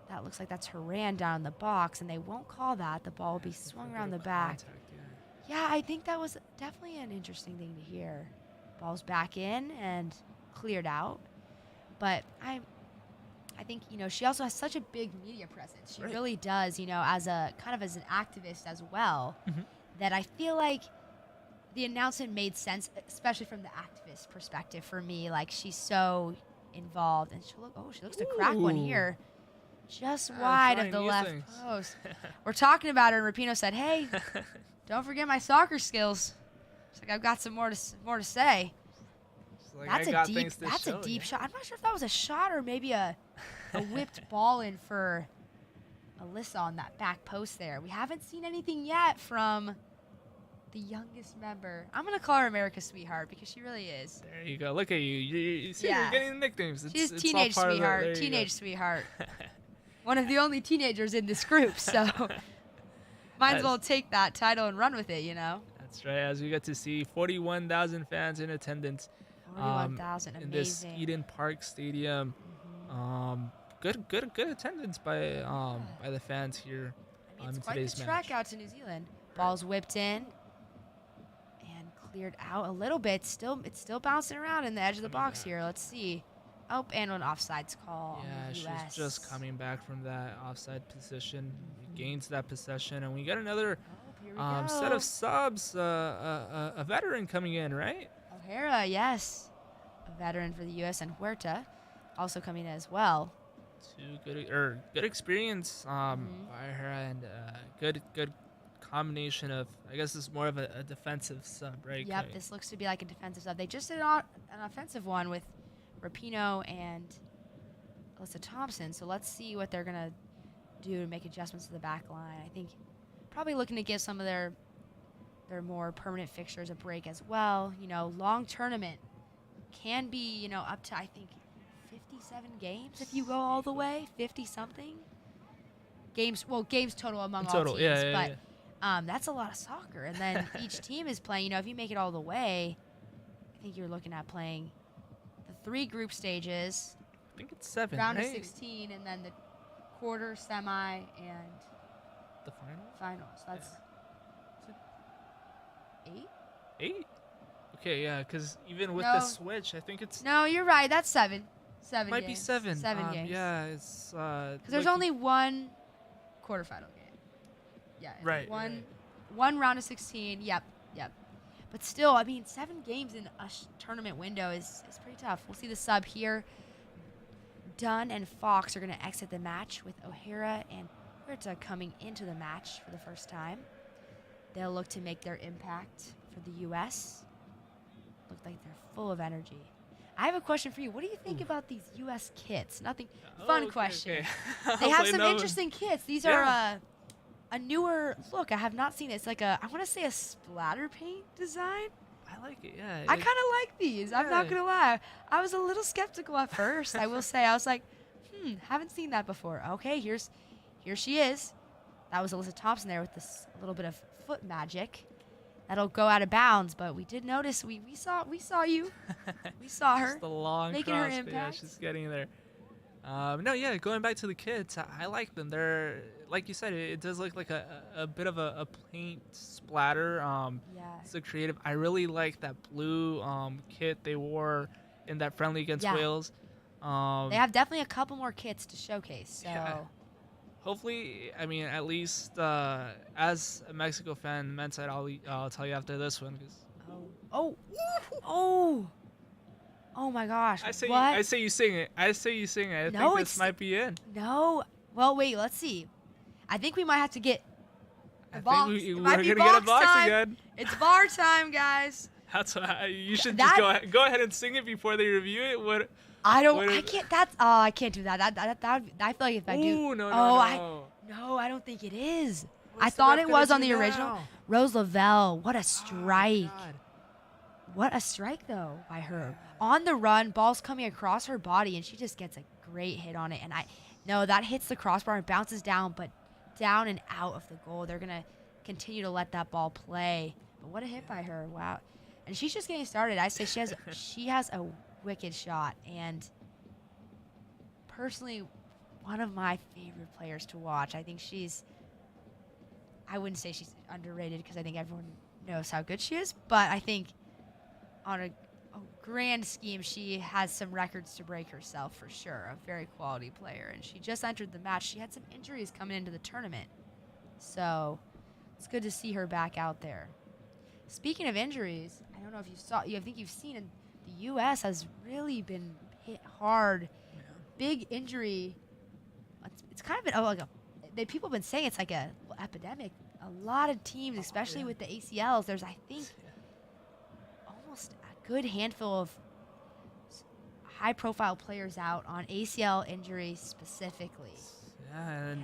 That looks like that's Horan down in the box, and they won't call that. The ball will be swung around the back. Yeah, I think that was definitely an interesting thing to hear. Ball's back in and cleared out. But I think, she also has such a big media presence. She Right. really does, as a kind of as an activist as well, that I feel like the announcement made sense, especially from the activist perspective for me. Like, she's so involved, and she looks to crack one here, just wide of the left post. We're talking about her, and Rapinoe said, "Hey, don't forget my soccer skills." She's like, "I've got some more to say." Like, That's a deep shot. I'm not sure if that was a shot or maybe a whipped ball in for Alyssa on that back post there. We haven't seen anything yet from the youngest member. I'm going to call her America's Sweetheart because she really is. There you go. Look at you. You see, you're getting nicknames. She's Teenage Sweetheart. Teenage Sweetheart. One of the only teenagers in this group, so might as well take that title and run with it, That's right. As we get to see 41,000 fans in attendance. 41,000, in this Eden Park Stadium. Good attendance by the fans here. It's in quite today's the trek match. out to New Zealand. Ball's whipped in and cleared out a little bit. It's still bouncing around in the edge of the box here. Let's see. Oh, and an offsides call. Yeah, on the US. she's just coming back from that offside position. Gains that possession, and we got another set of subs. A veteran coming in, right? O'Hara, yes. A veteran for the U.S. and Huerta also coming in as well. Two good experience by her, and good combination of, I guess this is more of a defensive sub, right? Yep, this looks to be like a defensive sub. They just did an offensive one with Rapinoe and Alyssa Thompson, so let's see what they're going to do to make adjustments to the back line. I think probably looking to give some of their more permanent fixtures a break as well. Long tournament can be, up to, I think, 57 games if you go all the way, 50-something. Games total among all teams. Yeah. That's a lot of soccer. And then each team is playing, if you make it all the way, I think you're looking at playing the 3 group stages. I think it's 7, round right? of 16, and then the quarter, semi, and the finals. That's 8? 8? Okay, yeah, because even with the switch, I think it's... No, you're right. That's 7. 7 might games. be 7. 7 games. Yeah, it's... Because there's only one quarterfinal game. Yeah. Right. One round of 16. Yep. But still, 7 games in a tournament window is pretty tough. We'll see the sub here. Dunn and Fox are going to exit the match with O'Hara and Huerta coming into the match for the first time. They'll look to make their impact for the U.S. Look like they're full of energy. I have a question for you. What do you think about these U.S. kits? Nothing. Fun question. Okay. They have some interesting kits. These are a newer look. I have not seen it. It's like I want to say a splatter paint design. I like it, yeah. I kind of like these. I'm not going to lie. I was a little skeptical at first, I will say. I was like, haven't seen that before. Okay, here she is. That was Alyssa Thompson there with this little bit of foot magic. That'll go out of bounds, but we did notice we saw you. We saw her. Just the long making cross, her impact. Yeah, she's getting there. Going back to the kits, I like them. They're, like you said, it does look like a bit of a paint splatter. It's a creative. I really like that blue kit they wore in that friendly against Wales. They have definitely a couple more kits to showcase. So. Yeah. Hopefully, at least as a Mexico fan, the men's side, I'll tell you after this one. Oh my gosh! I say you sing it. I think this might be in. No. Well, wait. Let's see. I think we might have to get a box. We're gonna get a box time. again. It's bar time, guys. That's why you should just go ahead and sing it before they review it. I can't. I can't do that. I feel like if I do. No. I don't think it is. I thought it was on the original. Rose Lavelle. What a strike. What a strike, though, by her. On the run, ball's coming across her body, and she just gets a great hit on it. And that hits the crossbar and bounces down, but down and out of the goal. They're going to continue to let that ball play. But what a hit by her. Wow. And she's just getting started. I say she has a wicked shot. And personally, one of my favorite players to watch. I think I wouldn't say she's underrated because I think everyone knows how good she is. But I think on grand scheme, she has some records to break herself for sure. A very quality player, and she just entered the match. She had some injuries coming into the tournament, so it's good to see her back out there. Speaking of injuries, I don't know if you saw. I think you've seen in the U.S. has really been hit hard. Yeah. Big injury. It's kind of been people have been saying it's like a epidemic. A lot of teams, especially with the ACLs, there's I think almost a good handful of high-profile players out on ACL injuries specifically. Yeah, and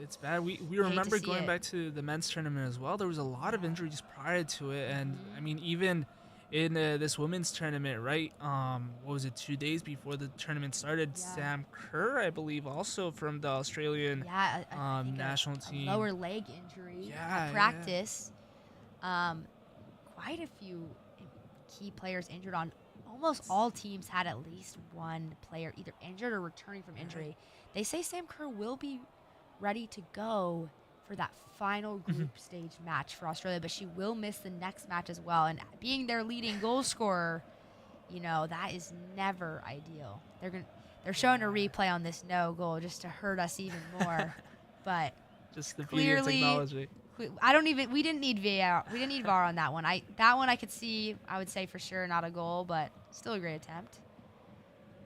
it's bad. We remember going back to the men's tournament as well. There was a lot of injuries prior to it, and I mean even in this women's tournament, right? What was it? 2 days before the tournament started, Sam Kerr, I believe, also from the Australian national team, a lower leg injury at practice. Quite a few key players injured on. Almost all teams had at least one player either injured or returning from injury. They say Sam Kerr will be ready to go for that final group stage match for Australia, but she will miss the next match as well. And being their leading goal scorer, that is never ideal. They're showing a replay on this no goal just to hurt us even more. But just the beauty of technology. We didn't need VAR. We didn't need VAR on that one. That one I could see. I would say for sure not a goal, but still a great attempt.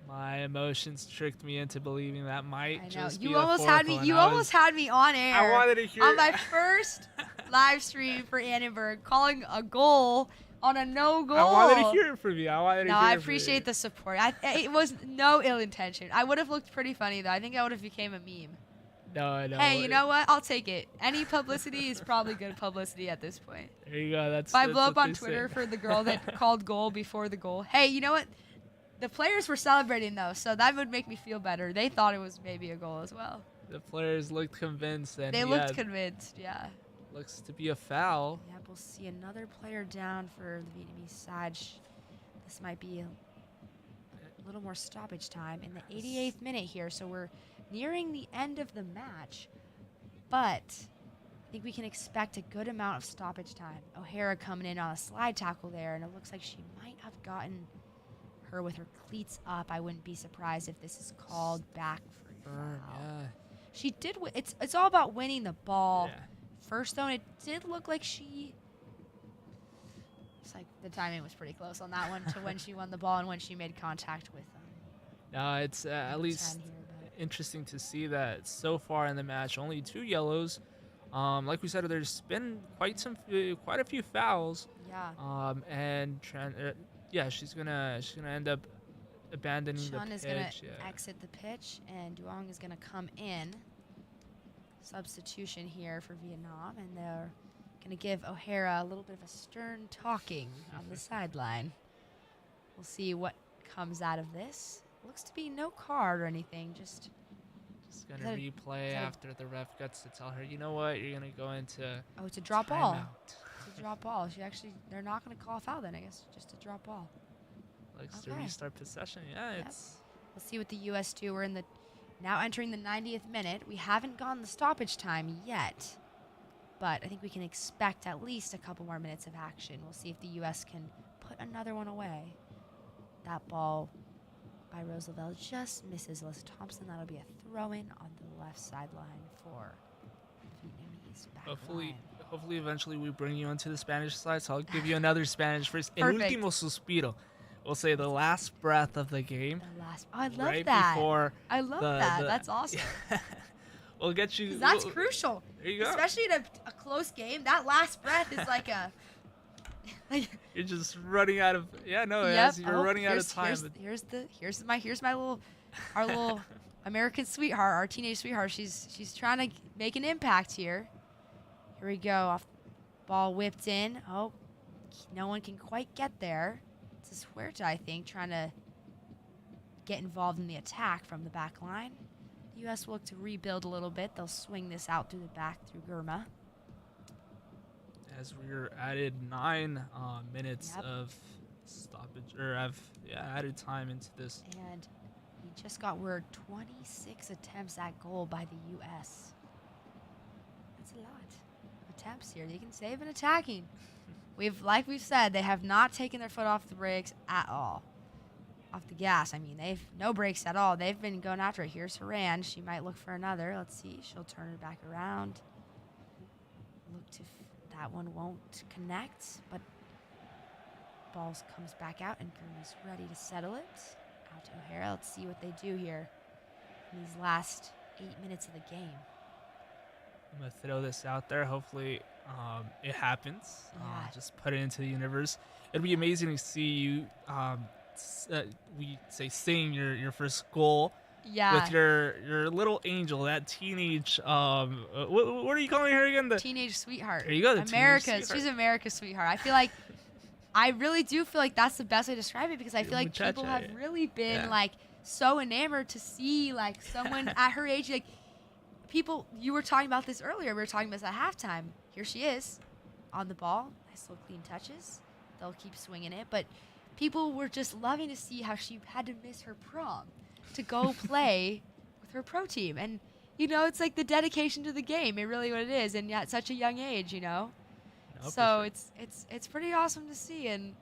My emotions tricked me into believing that might just be you almost had me. You almost had me on air. I wanted to hear on my first live stream for Annenberg, calling a goal on a no goal. I wanted to hear it from you. I appreciate the support. It was no ill intention. I would have looked pretty funny though. I think I would have became a meme. No. Hey, you know what? I'll take it. Any publicity is probably good publicity at this point. There you go. If I blow up on Twitter for the girl that called goal before the goal. Hey, you know what? The players were celebrating, though, so that would make me feel better. They thought it was maybe a goal as well. The players looked convinced. They looked convinced, yeah. Looks to be a foul. Yeah, we'll see another player down for the Vietnamese side. This might be a little more stoppage time in the 88th minute here, so we're nearing the end of the match. But I think we can expect a good amount of stoppage time. O'Hara coming in on a slide tackle there, and it looks like she might have gotten her with her cleats up. I wouldn't be surprised if this is called back for a foul. Yeah. She did. It's all about winning the ball. Yeah. First, though, it did look like she. It's like the timing was pretty close on that one to when she won the ball and when she made contact with them. No, it's at least interesting to see that so far in the match, only 2 yellows. Like we said, there's been quite a few fouls. Yeah. And she's gonna end up abandoning Chun the pitch. Is gonna exit the pitch, and Duong is gonna come in. Substitution here for Vietnam, and they're gonna give O'Hara a little bit of a stern talking on the sideline. We'll see what comes out of this. Looks to be no card or anything. Just gonna replay after the ref gets to tell her, you know what, you're gonna go into. Oh, it's a drop ball. It's a drop ball. They're not gonna call a foul then, I guess. Just a drop ball. Likes to restart possession. Yeah, We'll see what the U.S. do. We're now entering the 90th minute. We haven't gone the stoppage time yet, but I think we can expect at least a couple more minutes of action. We'll see if the U.S. can put another one away. That ball by Roosevelt just misses Thompson. That'll be a throw-in on the left sideline for Vietnamese back Hopefully, line. eventually we bring you onto the Spanish side, so I'll give you another Spanish first. El Perfect. último suspiro. We'll say the last breath of the game. I love right that. Before I love that. That's awesome. We'll get you. That's crucial. There you go. Especially in a close game. That last breath is like a. You're just running out of. Yeah, no. You're running out of time. Here's my little American sweetheart, our teenage sweetheart. She's trying to make an impact here. Here we go. Off ball whipped in. Oh, no one can quite get there. It's Huerta, I think, trying to get involved in the attack from the back line. The U.S. will look to rebuild a little bit. They'll swing this out through the back through Gurma. As we're added 9 minutes of stoppage, or added time into this. And we just got word 26 attempts at goal by the U.S. That's a lot of attempts here. They can save and attacking. Like we've said, they have not taken their foot off the brakes at all. Off the gas. I mean, they've no brakes at all. They've been going after it. Here's Horan. She might look for another. Let's see. She'll turn it back around. That one won't connect, but ball comes back out, and Gurma's ready to settle it. Out to O'Hara. Let's see what they do here in these last 8 minutes of the game. I'm going to throw this out there. Hopefully it happens. Yeah. Just put it into the universe. It'd be amazing to see you, sing your first goal. Yeah. With your little angel, that teenage, what are you calling her again? The teenage sweetheart. There you go. She's America's sweetheart. I really do feel like that's the best way to describe it, because I feel like people have really been like so enamored to see like someone at her age. Like people, you were talking about this earlier. We were talking about this at halftime. Here she is on the ball. Nice little clean touches. They'll keep swinging it, but people were just loving to see how she had to miss her prom to go play with her pro team. And, it's like the dedication to the game. It really what it is. And at such a young age, No, so sure. It's pretty awesome to see. And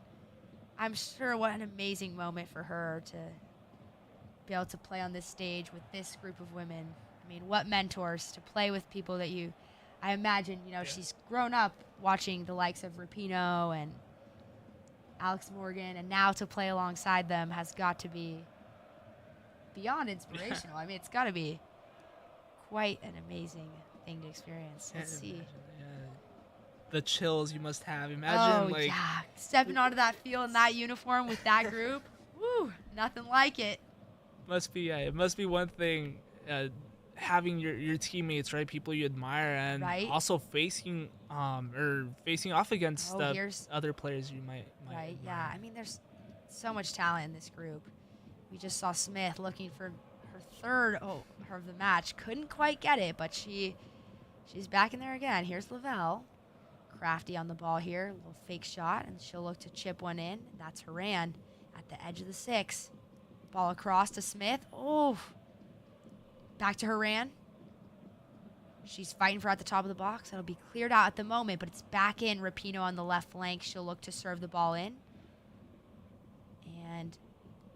I'm sure what an amazing moment for her to be able to play on this stage with this group of women. I mean, what mentors to play with people that I imagine, she's grown up watching the likes of Rapinoe and Alex Morgan, and now to play alongside them has got to be beyond inspirational. I mean, it's got to be quite an amazing thing to experience. Let's see. The chills you must have. Imagine, stepping onto that field in that uniform with that group. Woo, nothing like it. It must be one thing having your teammates, right? People you admire, and also facing off against other players you might right. admire. Yeah, I mean, there's so much talent in this group. We just saw Smith looking for her third of the match. Couldn't quite get it, but she's back in there again. Here's Lavelle. Crafty on the ball here. A little fake shot, and she'll look to chip one in. That's Horan at the edge of the 6. Ball across to Smith. Oh, back to Horan. She's fighting for at the top of the box. That'll be cleared out at the moment, but it's back in. Rapinoe on the left flank. She'll look to serve the ball in. And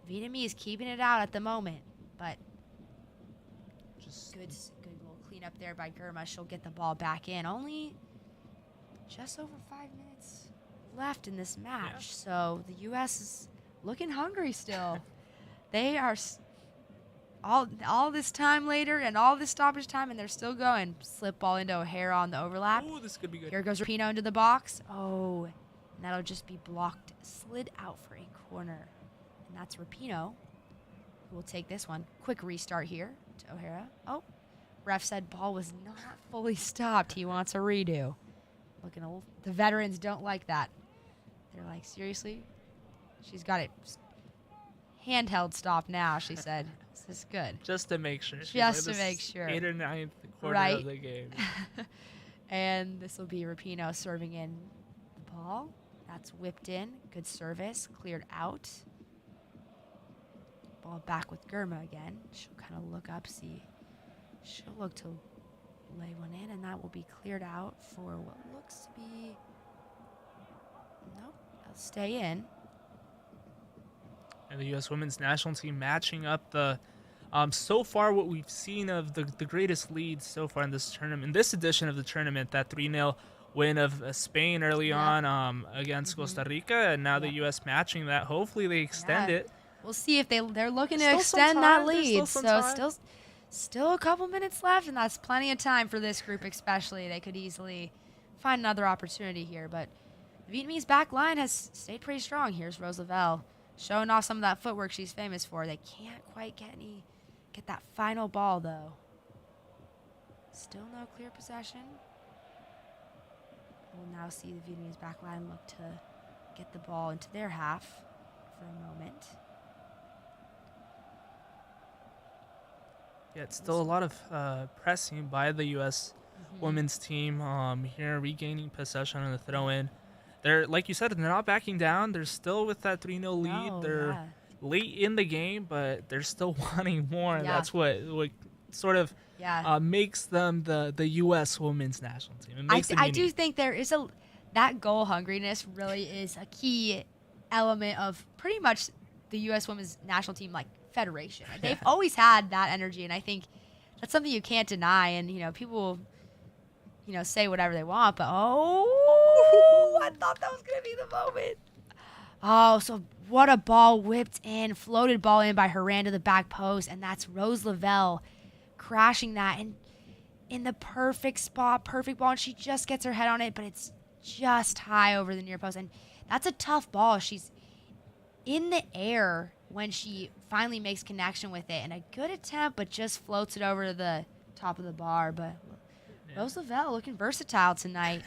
Vietnamese keeping it out at the moment, but just good little cleanup there by Gurma. She'll get the ball back in. Only just over 5 minutes left in this match, so the U.S. is looking hungry still. They are all this time later and all this stoppage time, and they're still going. Slip ball into O'Hara on the overlap. Oh, this could be good. Here goes Rapinoe into the box. Oh, and that'll just be blocked, slid out for a corner. And that's Rapinoe, who will take this one. Quick restart here to O'Hara. Oh, ref said ball was not fully stopped. He wants a redo. Looking old. The veterans don't like that. They're like, seriously? She's got it handheld stop now, she said. This is good. Just to make sure. Just to make sure. 8th or 9th quarter of the game. And this will be Rapinoe serving in the ball. That's whipped in. Good service. Cleared out. Ball back with Gurma again. She'll kind of look up, see. She'll look to lay one in, and that will be cleared out for what looks to be... Nope. It'll stay in. And the U.S. women's national team matching up the... so far, what we've seen of the greatest leads so far in this tournament, in this edition of the tournament, that 3-0 win of Spain early on against Costa Rica, and now the U.S. matching that. Hopefully they extend it. We'll see if they're looking to extend that lead. Still a couple minutes left, and that's plenty of time for this group especially. They could easily find another opportunity here, but the Vietnamese back line has stayed pretty strong. Here's Rose Lavelle showing off some of that footwork she's famous for. They can't quite get that final ball, though. Still no clear possession. We'll now see the Vietnamese back line look to get the ball into their half for a moment. Yeah, it's still a lot of pressing by the U.S. women's team here, regaining possession on the throw-in. They're, like you said, they're not backing down. They're still with that 3-0 lead. They're late in the game, but they're still wanting more. And that's what sort of makes them the U.S. women's national team. I do think there is that goal hungriness really is a key element of pretty much the U.S. women's national team, like, federation. They've always had that energy, and I think that's something you can't deny. And, people, say whatever they want, but, I thought that was going to be the moment. Oh, so what a ball whipped in, floated ball in by Horan to the back post, and that's Rose Lavelle crashing that and in the perfect spot, perfect ball, and she just gets her head on it, but it's just high over the near post, and that's a tough ball. She's in the air when she finally makes connection with it, and a good attempt, but just floats it over to the top of the bar. But Rose Lavelle looking versatile tonight.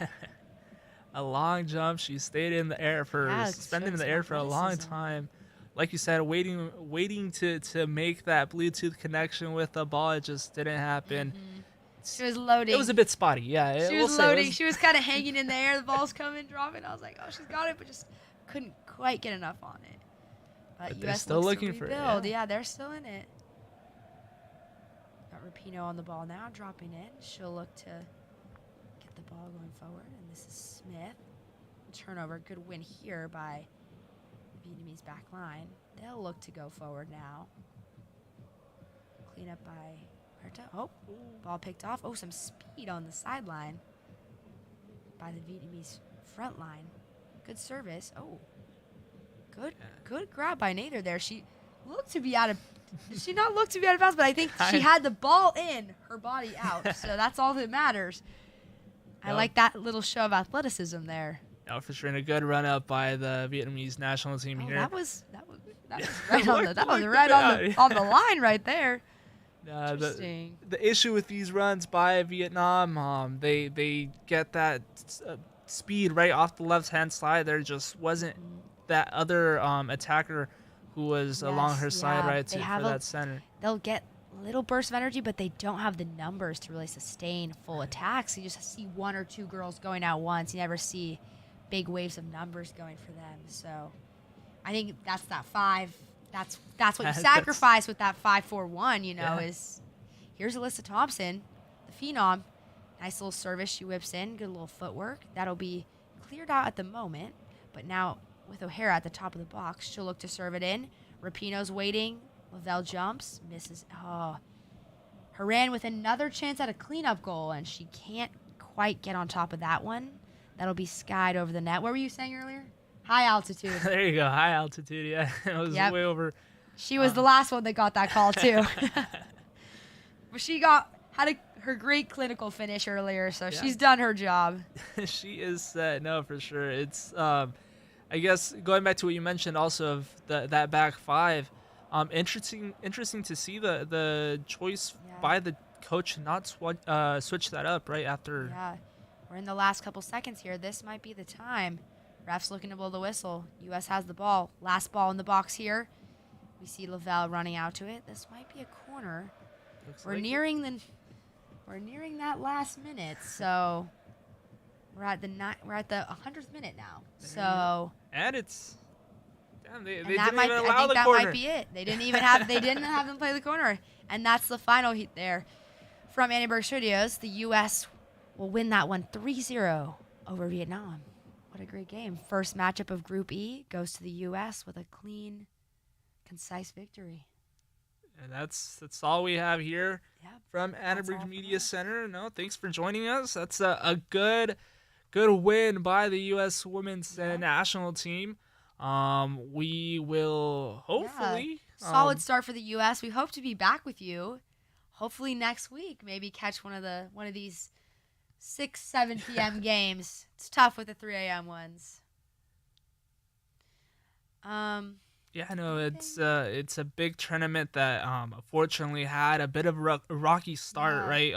A long jump. She stayed in the air suspended in the air for a long time. Like you said, waiting to make that Bluetooth connection with the ball. It just didn't happen. Mm-hmm. She was loading. It was a bit spotty, yeah. She was loading. She was kind of hanging in the air. The ball's coming, dropping. I was like, oh, she's got it, but just couldn't quite get enough on it. But they're US still looking for it. Yeah, they're still in it. Got Rapinoe on the ball now, dropping in. She'll look to get the ball going forward, and this is Smith. Turnover, good win here by the Vietnamese back line. They'll look to go forward now. Clean up by Herta. Oh, ball picked off. Oh, some speed on the sideline by the Vietnamese front line. Good service. Oh, good grab by Nader there. She looked to be out of. Did she not look to be out of bounds? But I think she had the ball in, her body out. So that's all that matters. I like that little show of athleticism there. Yeah, for sure. And a good run up by the Vietnamese national team here. That was right on the line right there. Interesting. The issue with these runs by Vietnam, they get that speed right off the left-hand side. There just wasn't that other attacker who was along her side for that center. They'll get little bursts of energy, but they don't have the numbers to really sustain full attacks. You just see one or two girls going out once. You never see big waves of numbers going for them. So I think that's that 5. That's what you sacrifice with that 5-4-1, is here's Alyssa Thompson, the phenom. Nice little service she whips in. Good little footwork. That'll be cleared out at the moment. But now with O'Hara at the top of the box, she'll look to serve it in. Rapinoe's waiting. Lavelle jumps. Misses. Oh. Horan with another chance at a cleanup goal, and she can't quite get on top of that one. That'll be skied over the net. What were you saying earlier? High altitude. There you go. High altitude, yeah. It was way over. She was the last one that got that call, too. But she had her great clinical finish earlier, so she's done her job. She is set. No, for sure. It's, I guess, going back to what you mentioned also of that back 5, interesting to see the choice by the coach not switch that up right after. Yeah. We're in the last couple seconds here. This might be the time. Ref's looking to blow the whistle. U.S. has the ball. Last ball in the box here. We see Lavelle running out to it. This might be a corner. We're nearing that last minute. So we're at the 100th minute now. So and it's they didn't even allow the corner. I think that might be it. They didn't have them play the corner, and that's the final heat there from Annenberg Studios. The U.S. will win that one 3-0 over Vietnam. What a great game. First matchup of Group E goes to the U.S. with a clean, concise victory. And that's all we have here from Annenberg Media Center. No, thanks for joining us. That's a good win by the U.S. women's national team. We will hopefully... solid start for the U.S. We hope to be back with you hopefully next week. Maybe catch one of these 6-7 p.m. games. It's tough with the 3 a.m. ones. Yeah, no, it's a big tournament that unfortunately had a bit of a rocky start, right?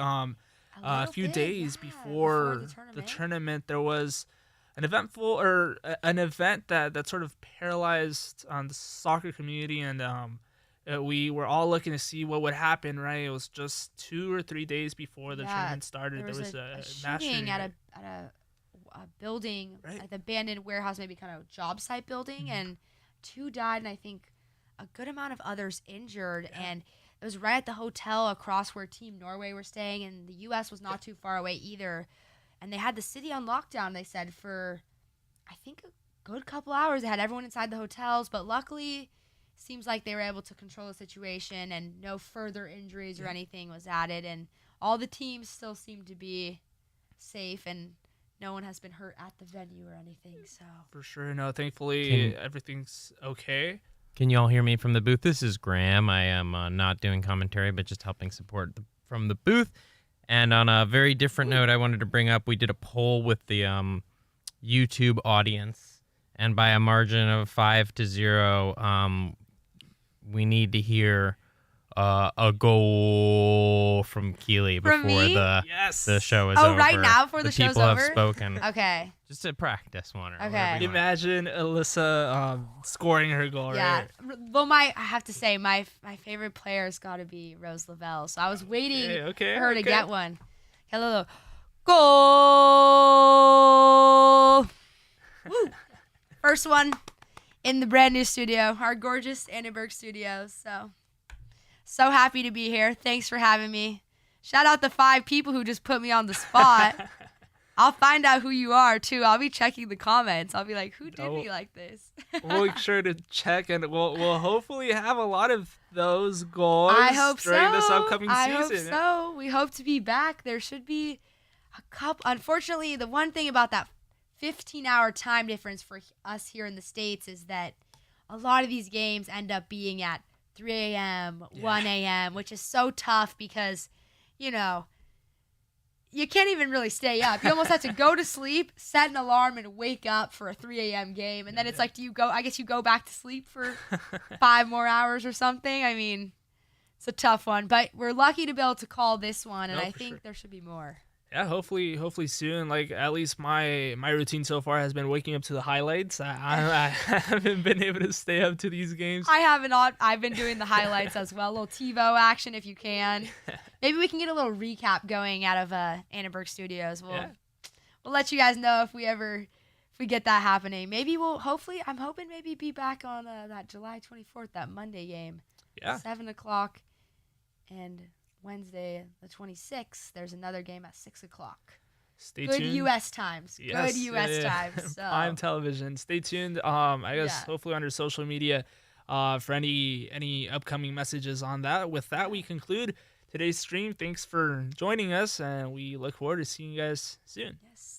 A few days before the tournament, there was an event that sort of paralyzed the soccer community, and we were all looking to see what would happen, right? It was just 2 or 3 days before the tournament started. There was a mass shooting at a building, like the abandoned warehouse, maybe kind of job site building, and 2 died, and I think a good amount of others injured. And it was right at the hotel across where Team Norway were staying, and the U.S. was not too far away either. and they had the city on lockdown, they said, for I think a good couple hours. They had everyone inside the hotels, but luckily seems like they were able to control the situation and no further injuries or anything was added, and all the teams still seem to be safe and no one has been hurt at the venue or anything. So For sure. No, thankfully everything's okay. Can you all hear me from the booth? This is Graham. I am not doing commentary, but just helping support from the booth. And on a very different note, I wanted to bring up, we did a poll with the YouTube audience, and by a margin of 5-0, we need to hear a goal from Keely before the show is over. Oh, right now before the show's over? People have spoken. Okay. Just to practice one. Okay. Imagine Alyssa scoring her goal. Yeah. Right? Well, I have to say, my favorite player's got to be Rose Lavelle. So I was waiting for her to get one. Hello. Goal! Woo! First one in the brand new studio, our gorgeous Annenberg studios. So happy to be here. Thanks for having me. Shout out the 5 people who just put me on the spot. I'll find out who you are, too. I'll be checking the comments. I'll be like, who did me like this? We'll make sure to check, and we'll hopefully have a lot of those goals during this upcoming season. I hope so. We hope to be back. There should be a couple. Unfortunately, the one thing about that 15-hour time difference for us here in the States is that a lot of these games end up being at 3 a.m., 1 a.m., which is so tough because, you can't even really stay up. You almost have to go to sleep, set an alarm, and wake up for a 3 a.m. game. And then it's like, I guess you go back to sleep for 5 more hours or something. I mean, it's a tough one. But we're lucky to be able to call this one, and I think there should be more. Yeah, hopefully soon. Like, at least my routine so far has been waking up to the highlights. I haven't been able to stay up to these games. I haven't. I've been doing the highlights as well. A little TiVo action if you can. Maybe we can get a little recap going out of Annenberg Studios. We'll let you guys know if we get that happening. Maybe I'm hoping maybe be back on that July 24th, that Monday game. Yeah. 7 o'clock. And Wednesday, the 26th, there's another game at 6 o'clock. Stay tuned. Good U.S. times. Yes, Good U.S. times. So. Prime television. Stay tuned. I guess hopefully on our social media for any upcoming messages on that. With that, we conclude today's stream. Thanks for joining us, and we look forward to seeing you guys soon. Yes.